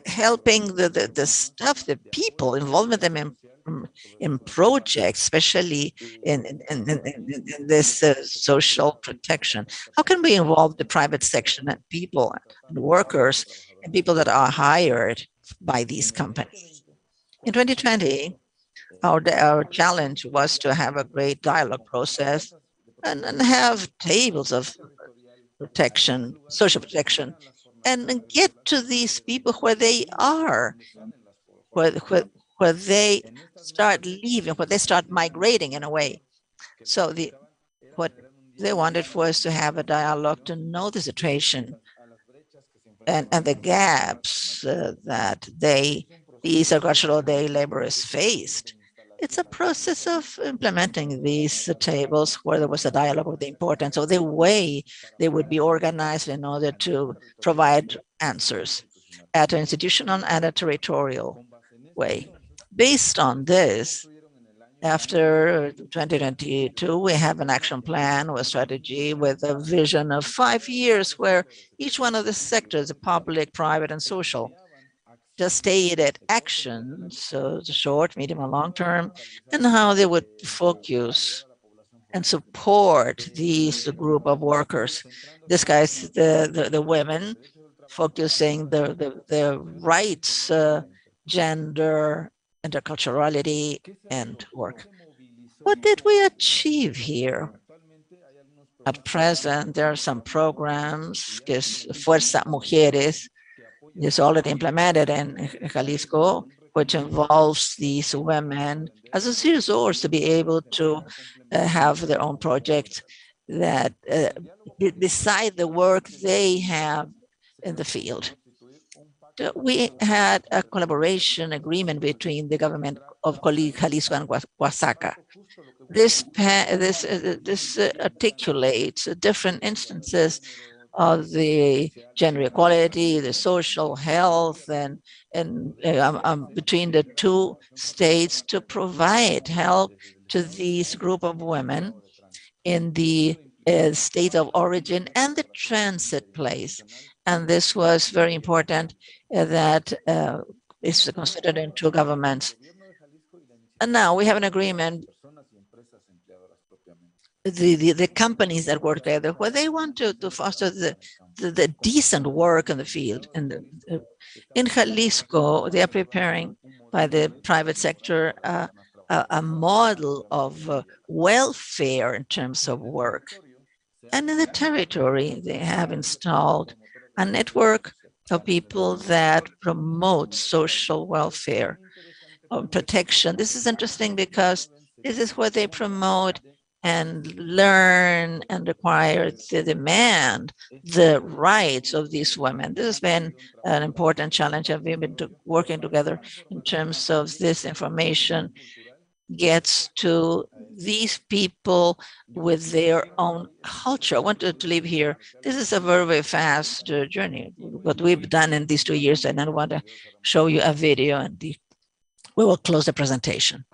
helping the people, involving them in projects, especially in this social protection. How can we involve the private section and people and workers and people that are hired by these companies? In 2020, our challenge was to have a great dialogue process and have tables of protection, social protection, and get to these people where they are, where they start leaving, where they start migrating in a way. So what they wanted was to have a dialogue to know the situation and the gaps that these agricultural day laborers faced. It's a process of implementing these tables where there was a dialogue of the importance of the way they would be organized in order to provide answers at an institutional and a territorial way. Based on this, after 2022, we have an action plan or strategy with a vision of 5 years where each one of the sectors, the public, private, and social, just stated actions, so the short, medium, and long term, and how they would focus and support these group of workers. This guy's the women, focusing the rights, gender, interculturality, and work. What did we achieve here? At present, there are some programs, que es Fuerza Mujeres, is already implemented in Jalisco, which involves these women as a resource to be able to have their own project that beside the work they have in the field. We had a collaboration agreement between the government of Jalisco and Oaxaca. This articulates different instances of the gender equality, the social health, and between the two states to provide help to these group of women in the state of origin and the transit place. And this was very important that is considered in two governments. And now we have an agreement, the companies that work together, where they want to foster the decent work in the field. And in Jalisco, they are preparing by the private sector a model of welfare in terms of work. And in the territory, they have installed a network of people that promote social welfare protection. This is interesting because this is where they promote and learn and require the demand the rights of these women. This has been an important challenge, and we've been working together in terms of this information gets to these people with their own culture wanted to live here. This is a very, very fast journey, what we've done in these 2 years, and I want to show you a video, and we will close the presentation.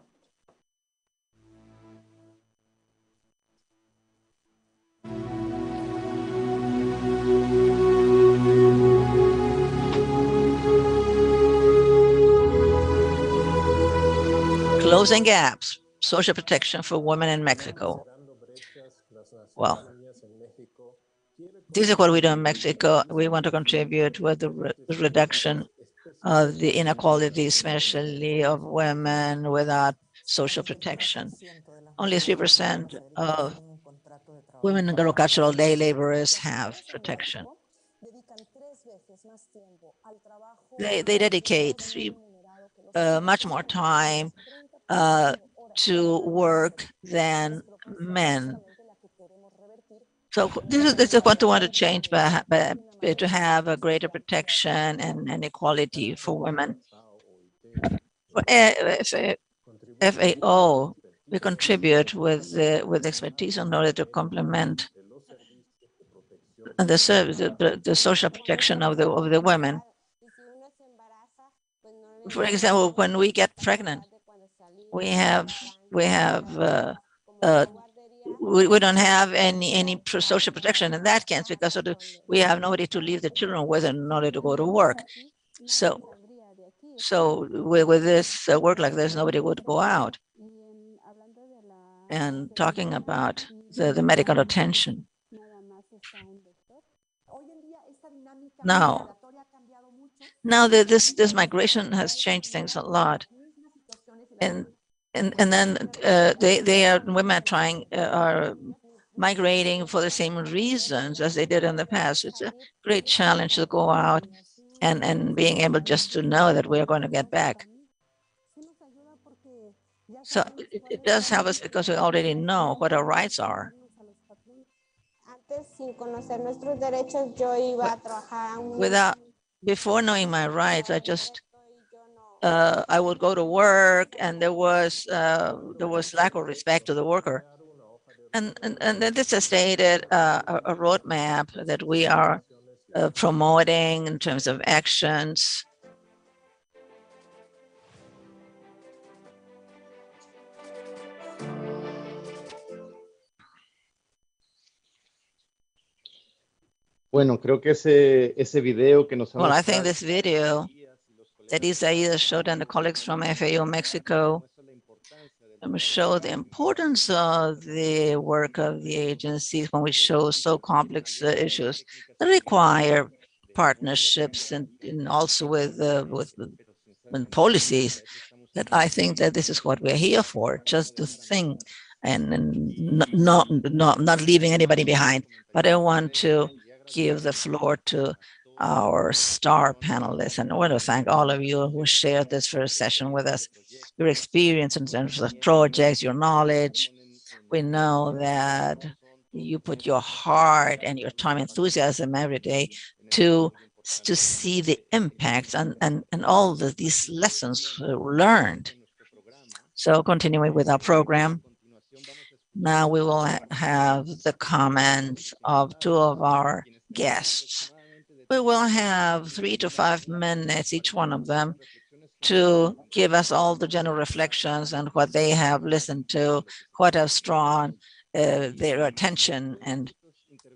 Closing gaps, social protection for women in Mexico. Well, this is what we do in Mexico. We want to contribute with the reduction of the inequality, especially of women without social protection. Only 3% of women agricultural day laborers have protection. They dedicate much more time to work than men. So this is what we want to change, but to have a greater protection and equality for women. For FAO, we contribute with expertise in order to complement the service, the social protection of the women. For example, when we get pregnant, we don't have any social protection in that case, because we have nobody to leave the children with in order to go to work. So with this work like this, nobody would go out. And talking about the medical attention. Now this migration has changed things a lot, and then women are migrating for the same reasons as they did in the past. It's a great challenge to go out and being able just to know that we are going to get back. So it does help us because we already know what our rights are. Before knowing my rights, I would go to work, and there was lack of respect to the worker. And this has stated a roadmap that we are promoting in terms of actions. Bueno, creo que ese video que nos Well, I think this video that Isaías showed and the colleagues from FAO Mexico show the importance of the work of the agencies when we show so complex issues that require partnerships and also with policies. That I think that this is what we're here for, just to think and not leaving anybody behind. But I want to give the floor to our star panelists, and I want to thank all of you who shared this first session with us. Your experience in terms of projects, your knowledge. We know that you put your heart and your time, enthusiasm every day to see the impacts and all these lessons learned. So continuing with our program, now we will have the comments of two of our guests. We will have 3 to 5 minutes, each one of them, to give us all the general reflections and what they have listened to, what has drawn their attention. And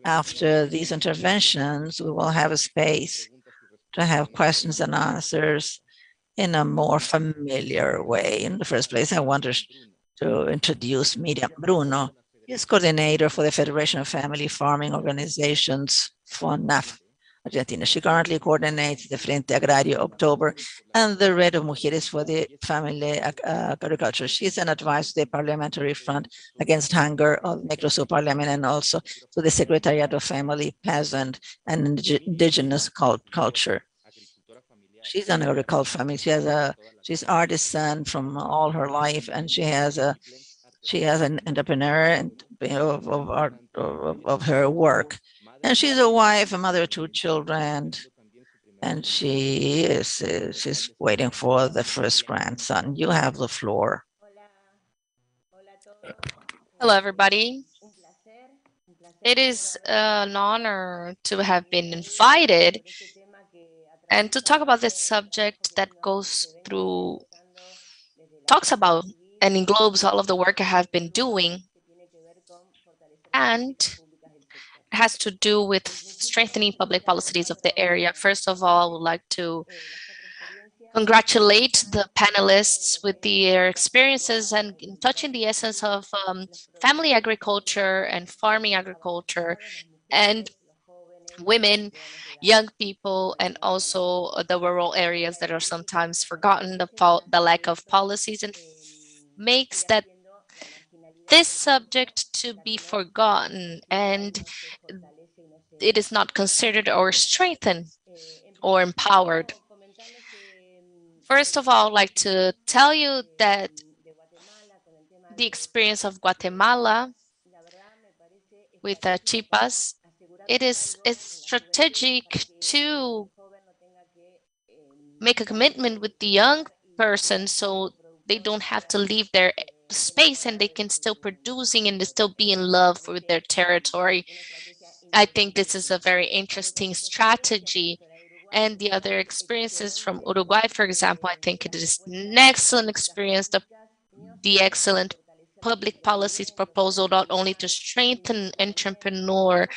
after these interventions, we will have a space to have questions and answers in a more familiar way. In the first place, I want to introduce Miriam Bruno. He's coordinator for the Federation of Family Farming Organizations, FONAF, Argentina. She currently coordinates the Frente Agrario October and the Red of Mujeres for the Family Agriculture. She's an advisor to the Parliamentary Front Against Hunger of Mercosur Parliament, and also to the Secretariat of Family, Peasant, and Indigenous Culture. She's an agricultural family. She's artisan from all her life, and she has an entrepreneur and of her work. And she's a wife, a mother of 2 children, and she's waiting for the first grandson. You have the floor. Hello, everybody. It is an honor to have been invited and to talk about this subject that talks about and englobes all of the work I have been doing and has to do with strengthening public policies of the area. First of all, I would like to congratulate the panelists with their experiences and in touching the essence of family agriculture and farming agriculture and women, young people, and also the rural areas that are sometimes forgotten, the lack of policies, and makes that this subject to be forgotten and it is not considered or strengthened or empowered. First of all, I'd like to tell you that the experience of Guatemala with Chipas, it's strategic to make a commitment with the young person so they don't have to leave their space and they can still producing and still be in love with their territory. I think this is a very interesting strategy. And the other experiences from Uruguay, for example, I think it is an excellent experience, the excellent public policies proposal, not only to strengthen entrepreneur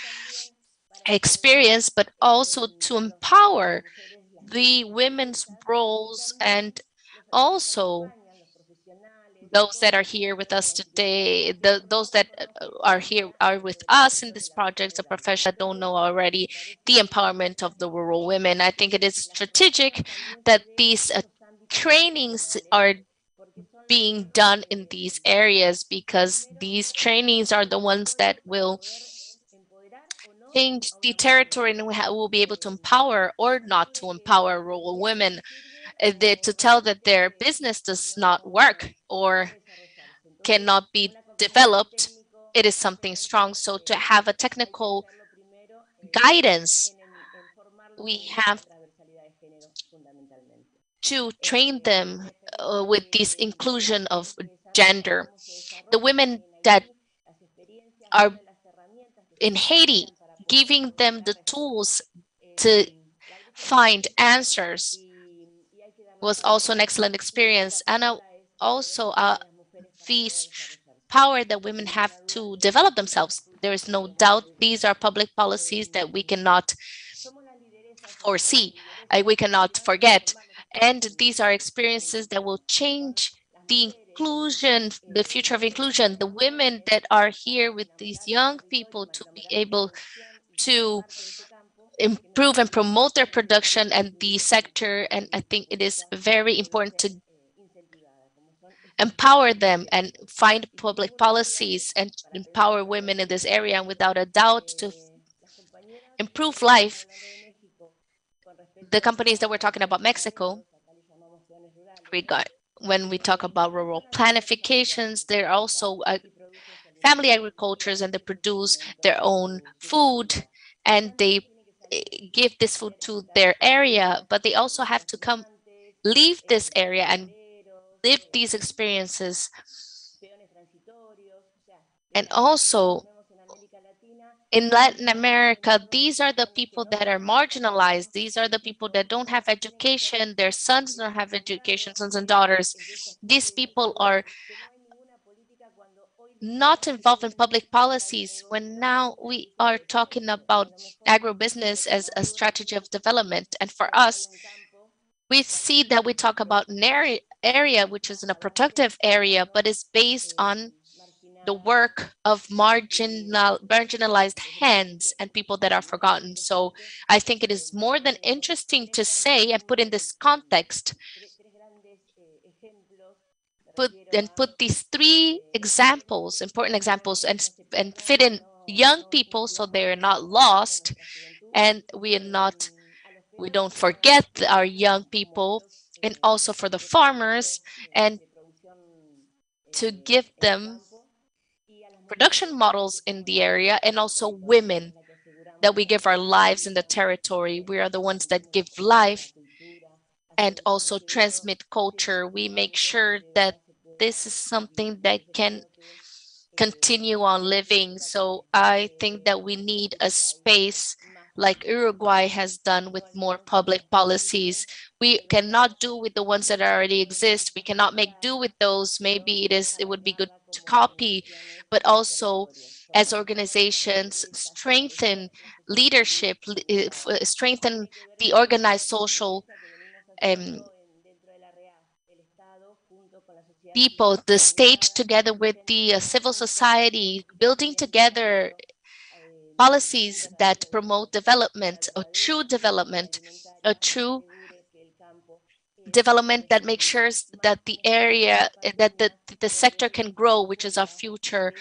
experience, but also to empower the women's roles and also those that are here with us today, those that are here are with us in this project, the professionals that don't know already the empowerment of the rural women. I think it is strategic that these trainings are being done in these areas because these trainings are the ones that will change the territory and we will be able to empower or not to empower rural women to tell that their business does not work or cannot be developed. It is something strong. So to have a technical guidance, we have to train them with this inclusion of gender. The women that are in Haiti, giving them the tools to find answers was also an excellent experience. And also the power that women have to develop themselves. There is no doubt these are public policies that we cannot foresee, we cannot forget. And these are experiences that will change the inclusion, the future of inclusion, the women that are here with these young people to be able to improve and promote their production and the sector. And I think it is very important to empower them and find public policies and empower women in this area. And without a doubt, to improve life, the companies that we're talking about Mexico, when we talk about rural planifications, they're also family agricultures and they produce their own food and they give this food to their area, but they also have to leave this area and live these experiences. And also in Latin America, these are the people that are marginalized. These are the people that don't have education. Their sons don't have education, sons and daughters. These people are not involved in public policies when now we are talking about agribusiness as a strategy of development. And for us, we see that we talk about an area which is in a productive area, but is based on the work of marginalized hands and people that are forgotten. So I think it is more than interesting to say and put in this context, put these three examples, important examples, and fit in young people so they're not lost and we don't forget our young people, and also for the farmers and to give them production models in the area, and also women that we give our lives in the territory. We are the ones that give life and also transmit culture. We make sure that this is something that can continue on living. So I think that we need a space like Uruguay has done with more public policies. We cannot do with the ones that already exist. We cannot make do with those. Maybe it would be good to copy, but also as organizations strengthen leadership, strengthen the organized social um, people, the state together with the civil society, building together policies that promote development, a true development that makes sure that the area, that the sector can grow, which is our future.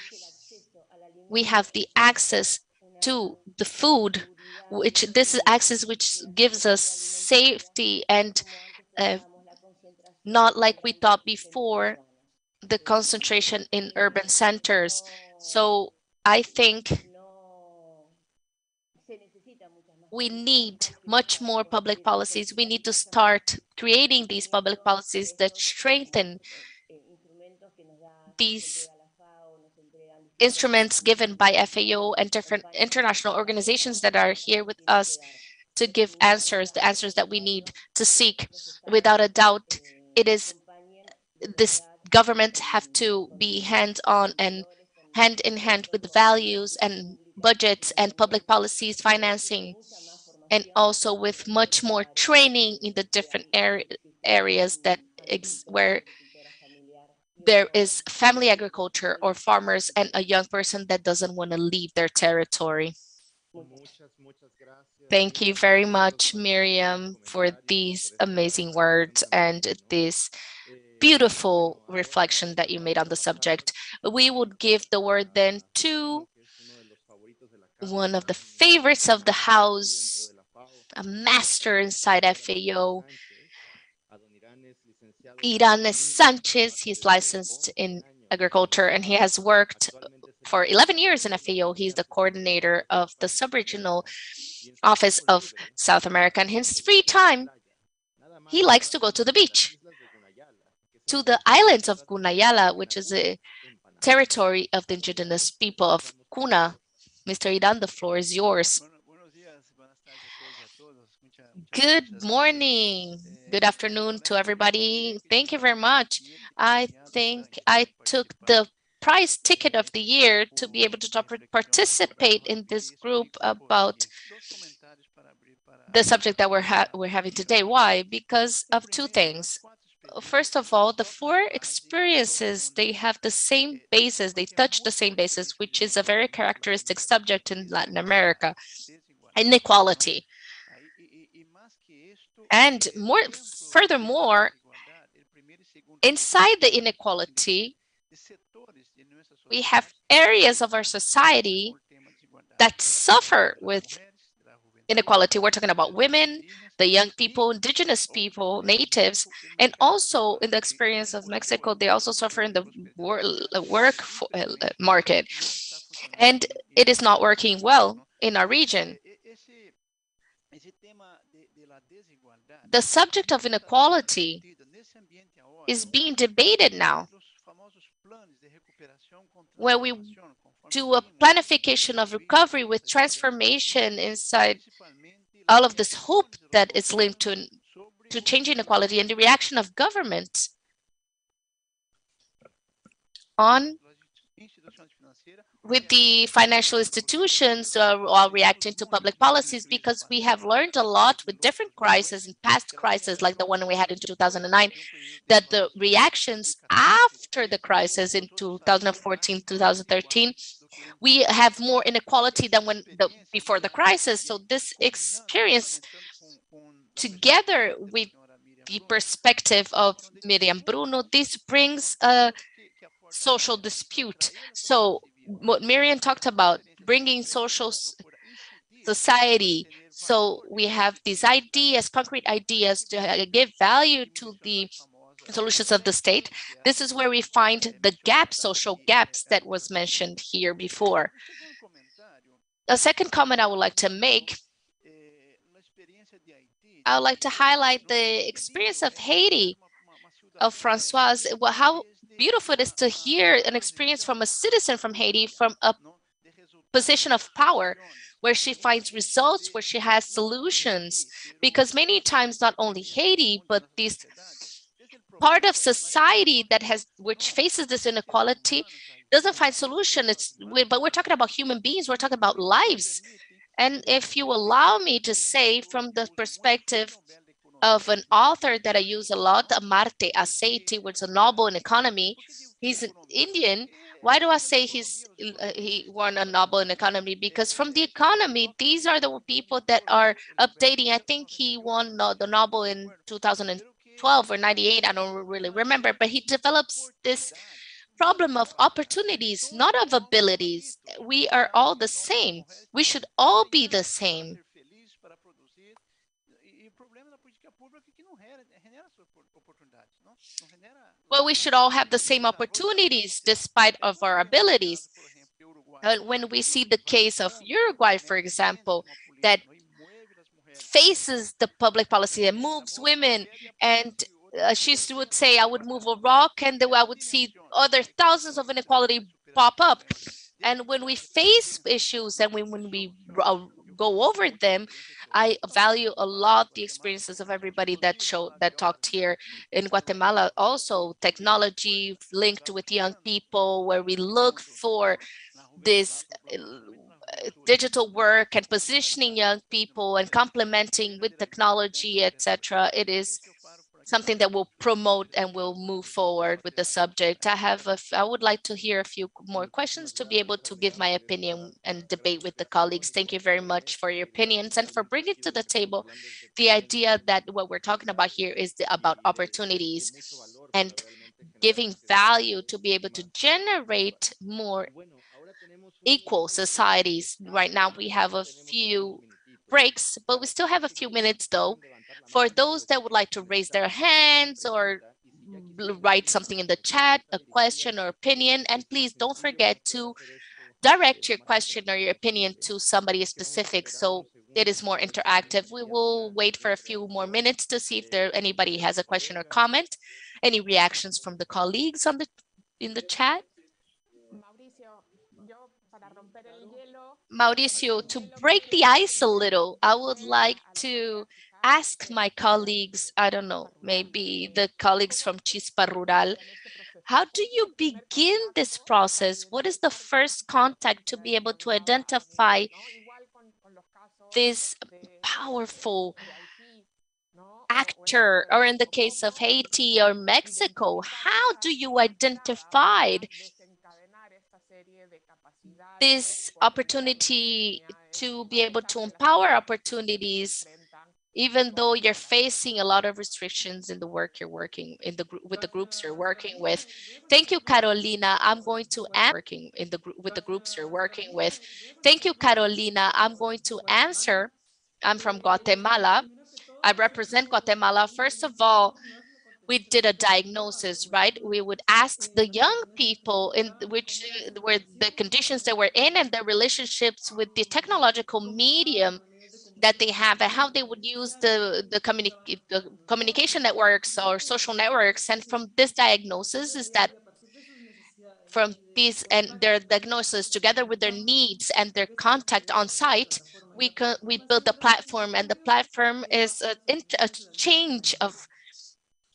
We have the access to the food, which this is access which gives us safety and not like we thought before, the concentration in urban centers. So I think we need much more public policies. We need to start creating these public policies that strengthen these instruments given by FAO and different international organizations that are here with us to give answers, the answers that we need to seek. Without a doubt, it is this government have to be hands-on and hand in hand with values and budgets and public policies, financing, and also with much more training in the different areas that where there is family agriculture or farmers and a young person that doesn't want to leave their territory. Thank you very much, Miriam, for these amazing words and this beautiful reflection that you made on the subject. We would give the word then to one of the favorites of the house, a master inside FAO, Adoniram Sanches. He's licensed in agriculture and he has worked for 11 years in FAO. He's the coordinator of the sub-regional office of South America. And his free time, he likes to go to the beach, to the islands of Gunayala, which is a territory of the indigenous people of Cuna. Mr. Idan, the floor is yours. Good morning. Good afternoon to everybody. Thank you very much. I think I took the prize ticket of the year to be able to participate in this group about the subject that we're having today. Why? Because of two things. First of all, the four experiences, they have the same basis, they touch the same basis, which is a very characteristic subject in Latin America, inequality. And furthermore, inside the inequality, we have areas of our society that suffer with inequality. We're talking about women, the young people, indigenous people, natives, and also in the experience of Mexico, they also suffer in the work market. And it is not working well in our region. The subject of inequality is being debated now, where we do a planification of recovery with transformation inside all of this hope that is linked to change inequality and the reaction of government on with the financial institutions while reacting to public policies, because we have learned a lot with different crises and past crises like the one we had in 2009, that the reactions after the crisis in 2014, 2013, we have more inequality than before the crisis. So this experience, together with the perspective of Miriam, Bruno, this brings a social dispute. So what Miriam talked about, bringing social society. So we have these ideas, concrete ideas to give value to the solutions of the state. This is where we find the gaps, social gaps that was mentioned here before. A second comment I would like to make, I would like to highlight the experience of Haiti, of Francois, how beautiful it is to hear an experience from a citizen from Haiti, from a position of power, where she finds results, where she has solutions. Because many times, not only Haiti, but this part of society that has, which faces this inequality, doesn't find solution. But we're talking about human beings, we're talking about lives. And if you allow me to say, from the perspective of an author that I use a lot, Marte Aceiti, which is a Nobel in economy. He's an Indian. Why do I say he won a Nobel in economy? Because from the economy, these are the people that are updating. I think he won the Nobel in 2012 or 98. I don't really remember, but he develops this problem of opportunities, not of abilities. We are all the same. We should all be the same. Well, we should all have the same opportunities despite of our abilities. When we see the case of Uruguay, for example, that faces the public policy and moves women, and she would say, I would move a rock and then I would see other thousands of inequality pop up. And when we face issues and when we go over them, I value a lot the experiences of everybody that talked here in Guatemala. Also, technology linked with young people, where we look for this digital work and positioning young people and complementing with technology, etc. It is something that will promote and will move forward with the subject. I would like to hear a few more questions to be able to give my opinion and debate with the colleagues. Thank you very much for your opinions and for bringing to the table the idea that what we're talking about here is about opportunities and giving value to be able to generate more equal societies. Right now we have a few breaks, but we still have a few minutes though. For those that would like to raise their hands or write something in the chat, a question or opinion, and please don't forget to direct your question or your opinion to somebody specific so it is more interactive. We will wait for a few more minutes to see if anybody has a question or comment. Any reactions from the colleagues in the chat? Mauricio, to break the ice a little, I would like to ask my colleagues, I don't know, maybe the colleagues from Chispa Rural, how do you begin this process? What is the first contact to be able to identify this powerful actor, or in the case of Haiti or Mexico, how do you identify this opportunity to be able to empower opportunities, even though you're facing a lot of restrictions in the work you're working in with the groups you're working with? Thank you, Carolina. I'm going to working with the groups you're working with. Thank you, Carolina. I'm going to answer. I'm from Guatemala. I represent Guatemala. First of all, we did a diagnosis, right? We would ask the young people in which were the conditions they were in and their relationships with the technological medium that they have and how they would use the communication networks or social networks. And from this diagnosis is that from these and their diagnosis together with their needs and their contact on site, we built a platform, and the platform is a change of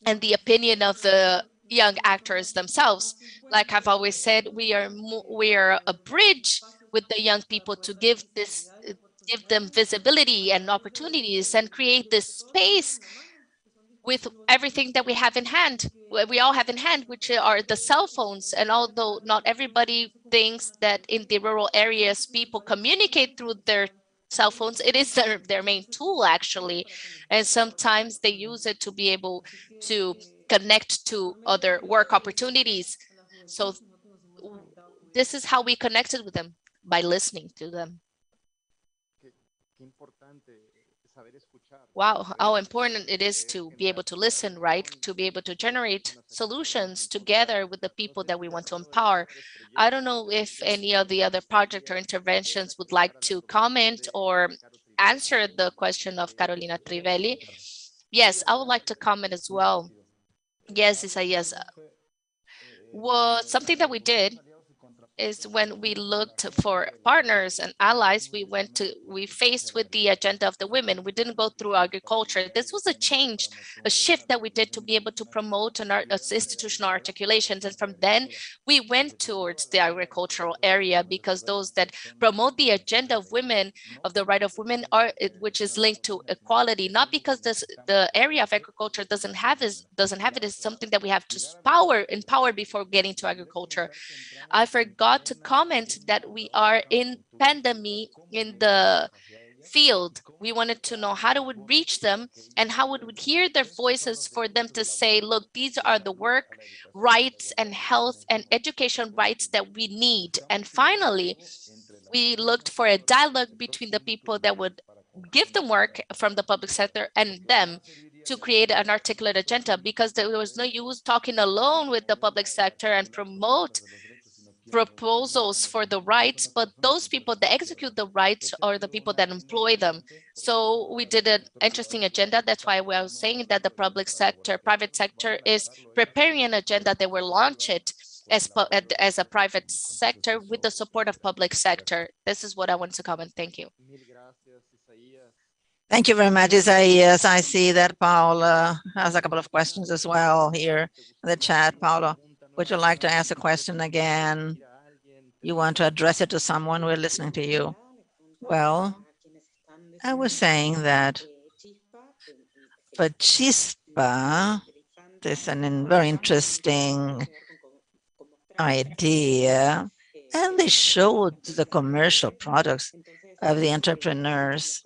and the opinion of the young actors themselves. Like I've always said, we are a bridge with the young people to give them visibility and opportunities and create this space with everything that we have in hand. We all have in hand, which are the cell phones. And although not everybody thinks that in the rural areas people communicate through their cell phones, it is their main tool actually. And sometimes they use it to be able to connect to other work opportunities. So this is how we connected with them, by listening to them. Wow, how important it is to be able to listen, right? To be able to generate solutions together with the people that we want to empower. I don't know if any of the other project or interventions would like to comment or answer the question of Carolina Trivelli. Yes, I would like to comment as well. Yes, Isaías. Well, something that we did is when we looked for partners and allies, we faced with the agenda of the women. We didn't go through agriculture. This was a change, a shift that we did to be able to promote institutional articulations. And from then we went towards the agricultural area, because those that promote the agenda of women, of the right of women, which is linked to equality, not because the area of agriculture doesn't have it, is something that we have to empower before getting to agriculture. I forgot to comment that we are in pandemic in the field. We wanted to know how to would reach them and how would we hear their voices for them to say, look, these are the work rights and health and education rights that we need. And finally, we looked for a dialogue between the people that would give them work from the public sector and them, to create an articulate agenda, because there was no use talking alone with the public sector and promote proposals for the rights, but those people that execute the rights are the people that employ them. So we did an interesting agenda. That's why we are saying that the private sector is preparing an agenda that will launch it as a private sector with the support of public sector. This is what I want to comment. Thank you. Thank you very much, Isaías. I see that Paula has a couple of questions as well here in the chat. Paula, would you like to ask a question again? You want to address it to someone? We're listening to you. Well, I was saying that for Chispa, there's a very interesting idea, and they showed the commercial products of the entrepreneurs.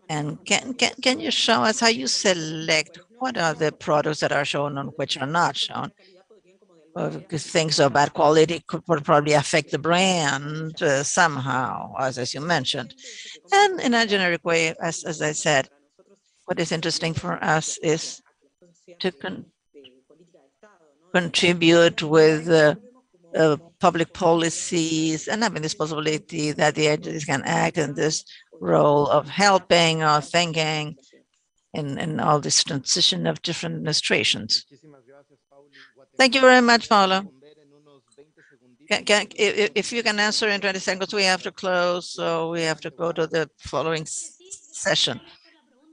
And can you show us how you select what are the products that are shown and which are not shown? Because things of bad quality could probably affect the brand somehow, as you mentioned. And in a generic way, as I said, what is interesting for us is to contribute with public policies and having this possibility that the agencies can act in this role of helping or thinking in all this transition of different administrations. Thank you very much, Paula. If you can answer in 20 seconds, we have to close, so we have to go to the following session.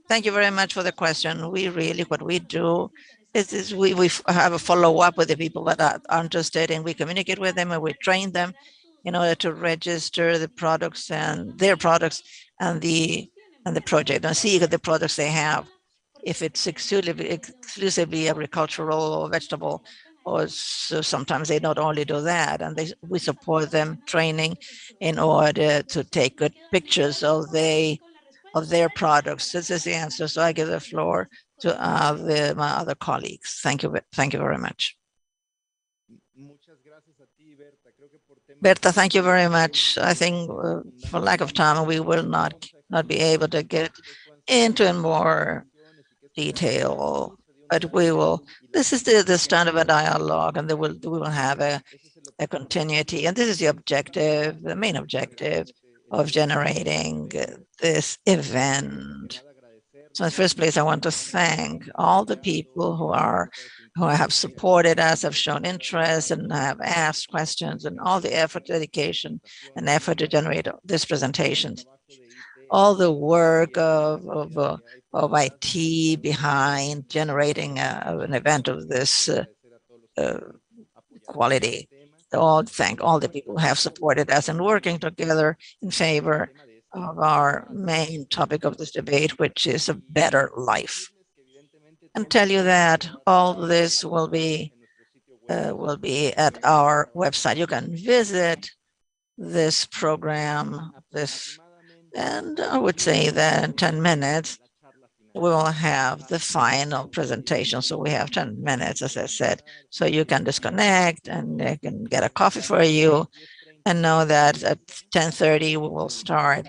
Thank you very much for the question. What we do is we have a follow-up with the people that are interested, and we communicate with them and we train them in order to register the products and their products and the project, and see the products they have, if it's exclusively agricultural or vegetable, or so sometimes they not only do that, and we support them training in order to take good pictures of their products. This is the answer. So I give the floor to my other colleagues. Thank you very much. Berta, thank you very much. I think for lack of time, we will not be able to get into in more detail, but we will. This is the start of a dialogue, and we will have a continuity. And this is the objective, the main objective of generating this event. So in the first place, I want to thank all the people who have supported us, have shown interest, and have asked questions, and all the effort, dedication, and effort to generate this presentation. All the work of IT behind generating an event of this quality. Thank all the people who have supported us and working together in favor of our main topic of this debate, which is a better life. And tell you that all this will be at our website. You can visit this program, and I would say that in 10 minutes, we will have the final presentation. So we have 10 minutes, as I said, so you can disconnect and they can get a coffee for you, and know that at 10:30 we will start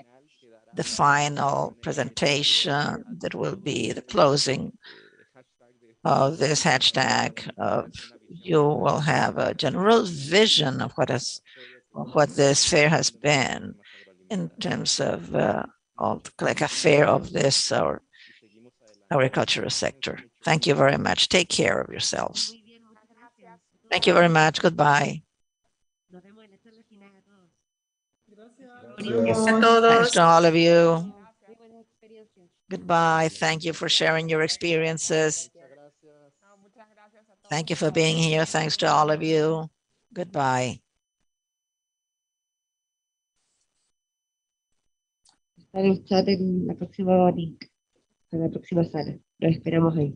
the final presentation that will be the closing of this hashtag. You will have a general vision of what this fair has been in terms of like a fair of this or agricultural sector. Thank you very much. Take care of yourselves. Thank you very much. Goodbye. Thanks to all of you. Goodbye. Thank you for sharing your experiences. Thank you for being here. Thanks to all of you. Goodbye. Estar en el chat en la próxima link, en la próxima sala. Lo esperamos ahí.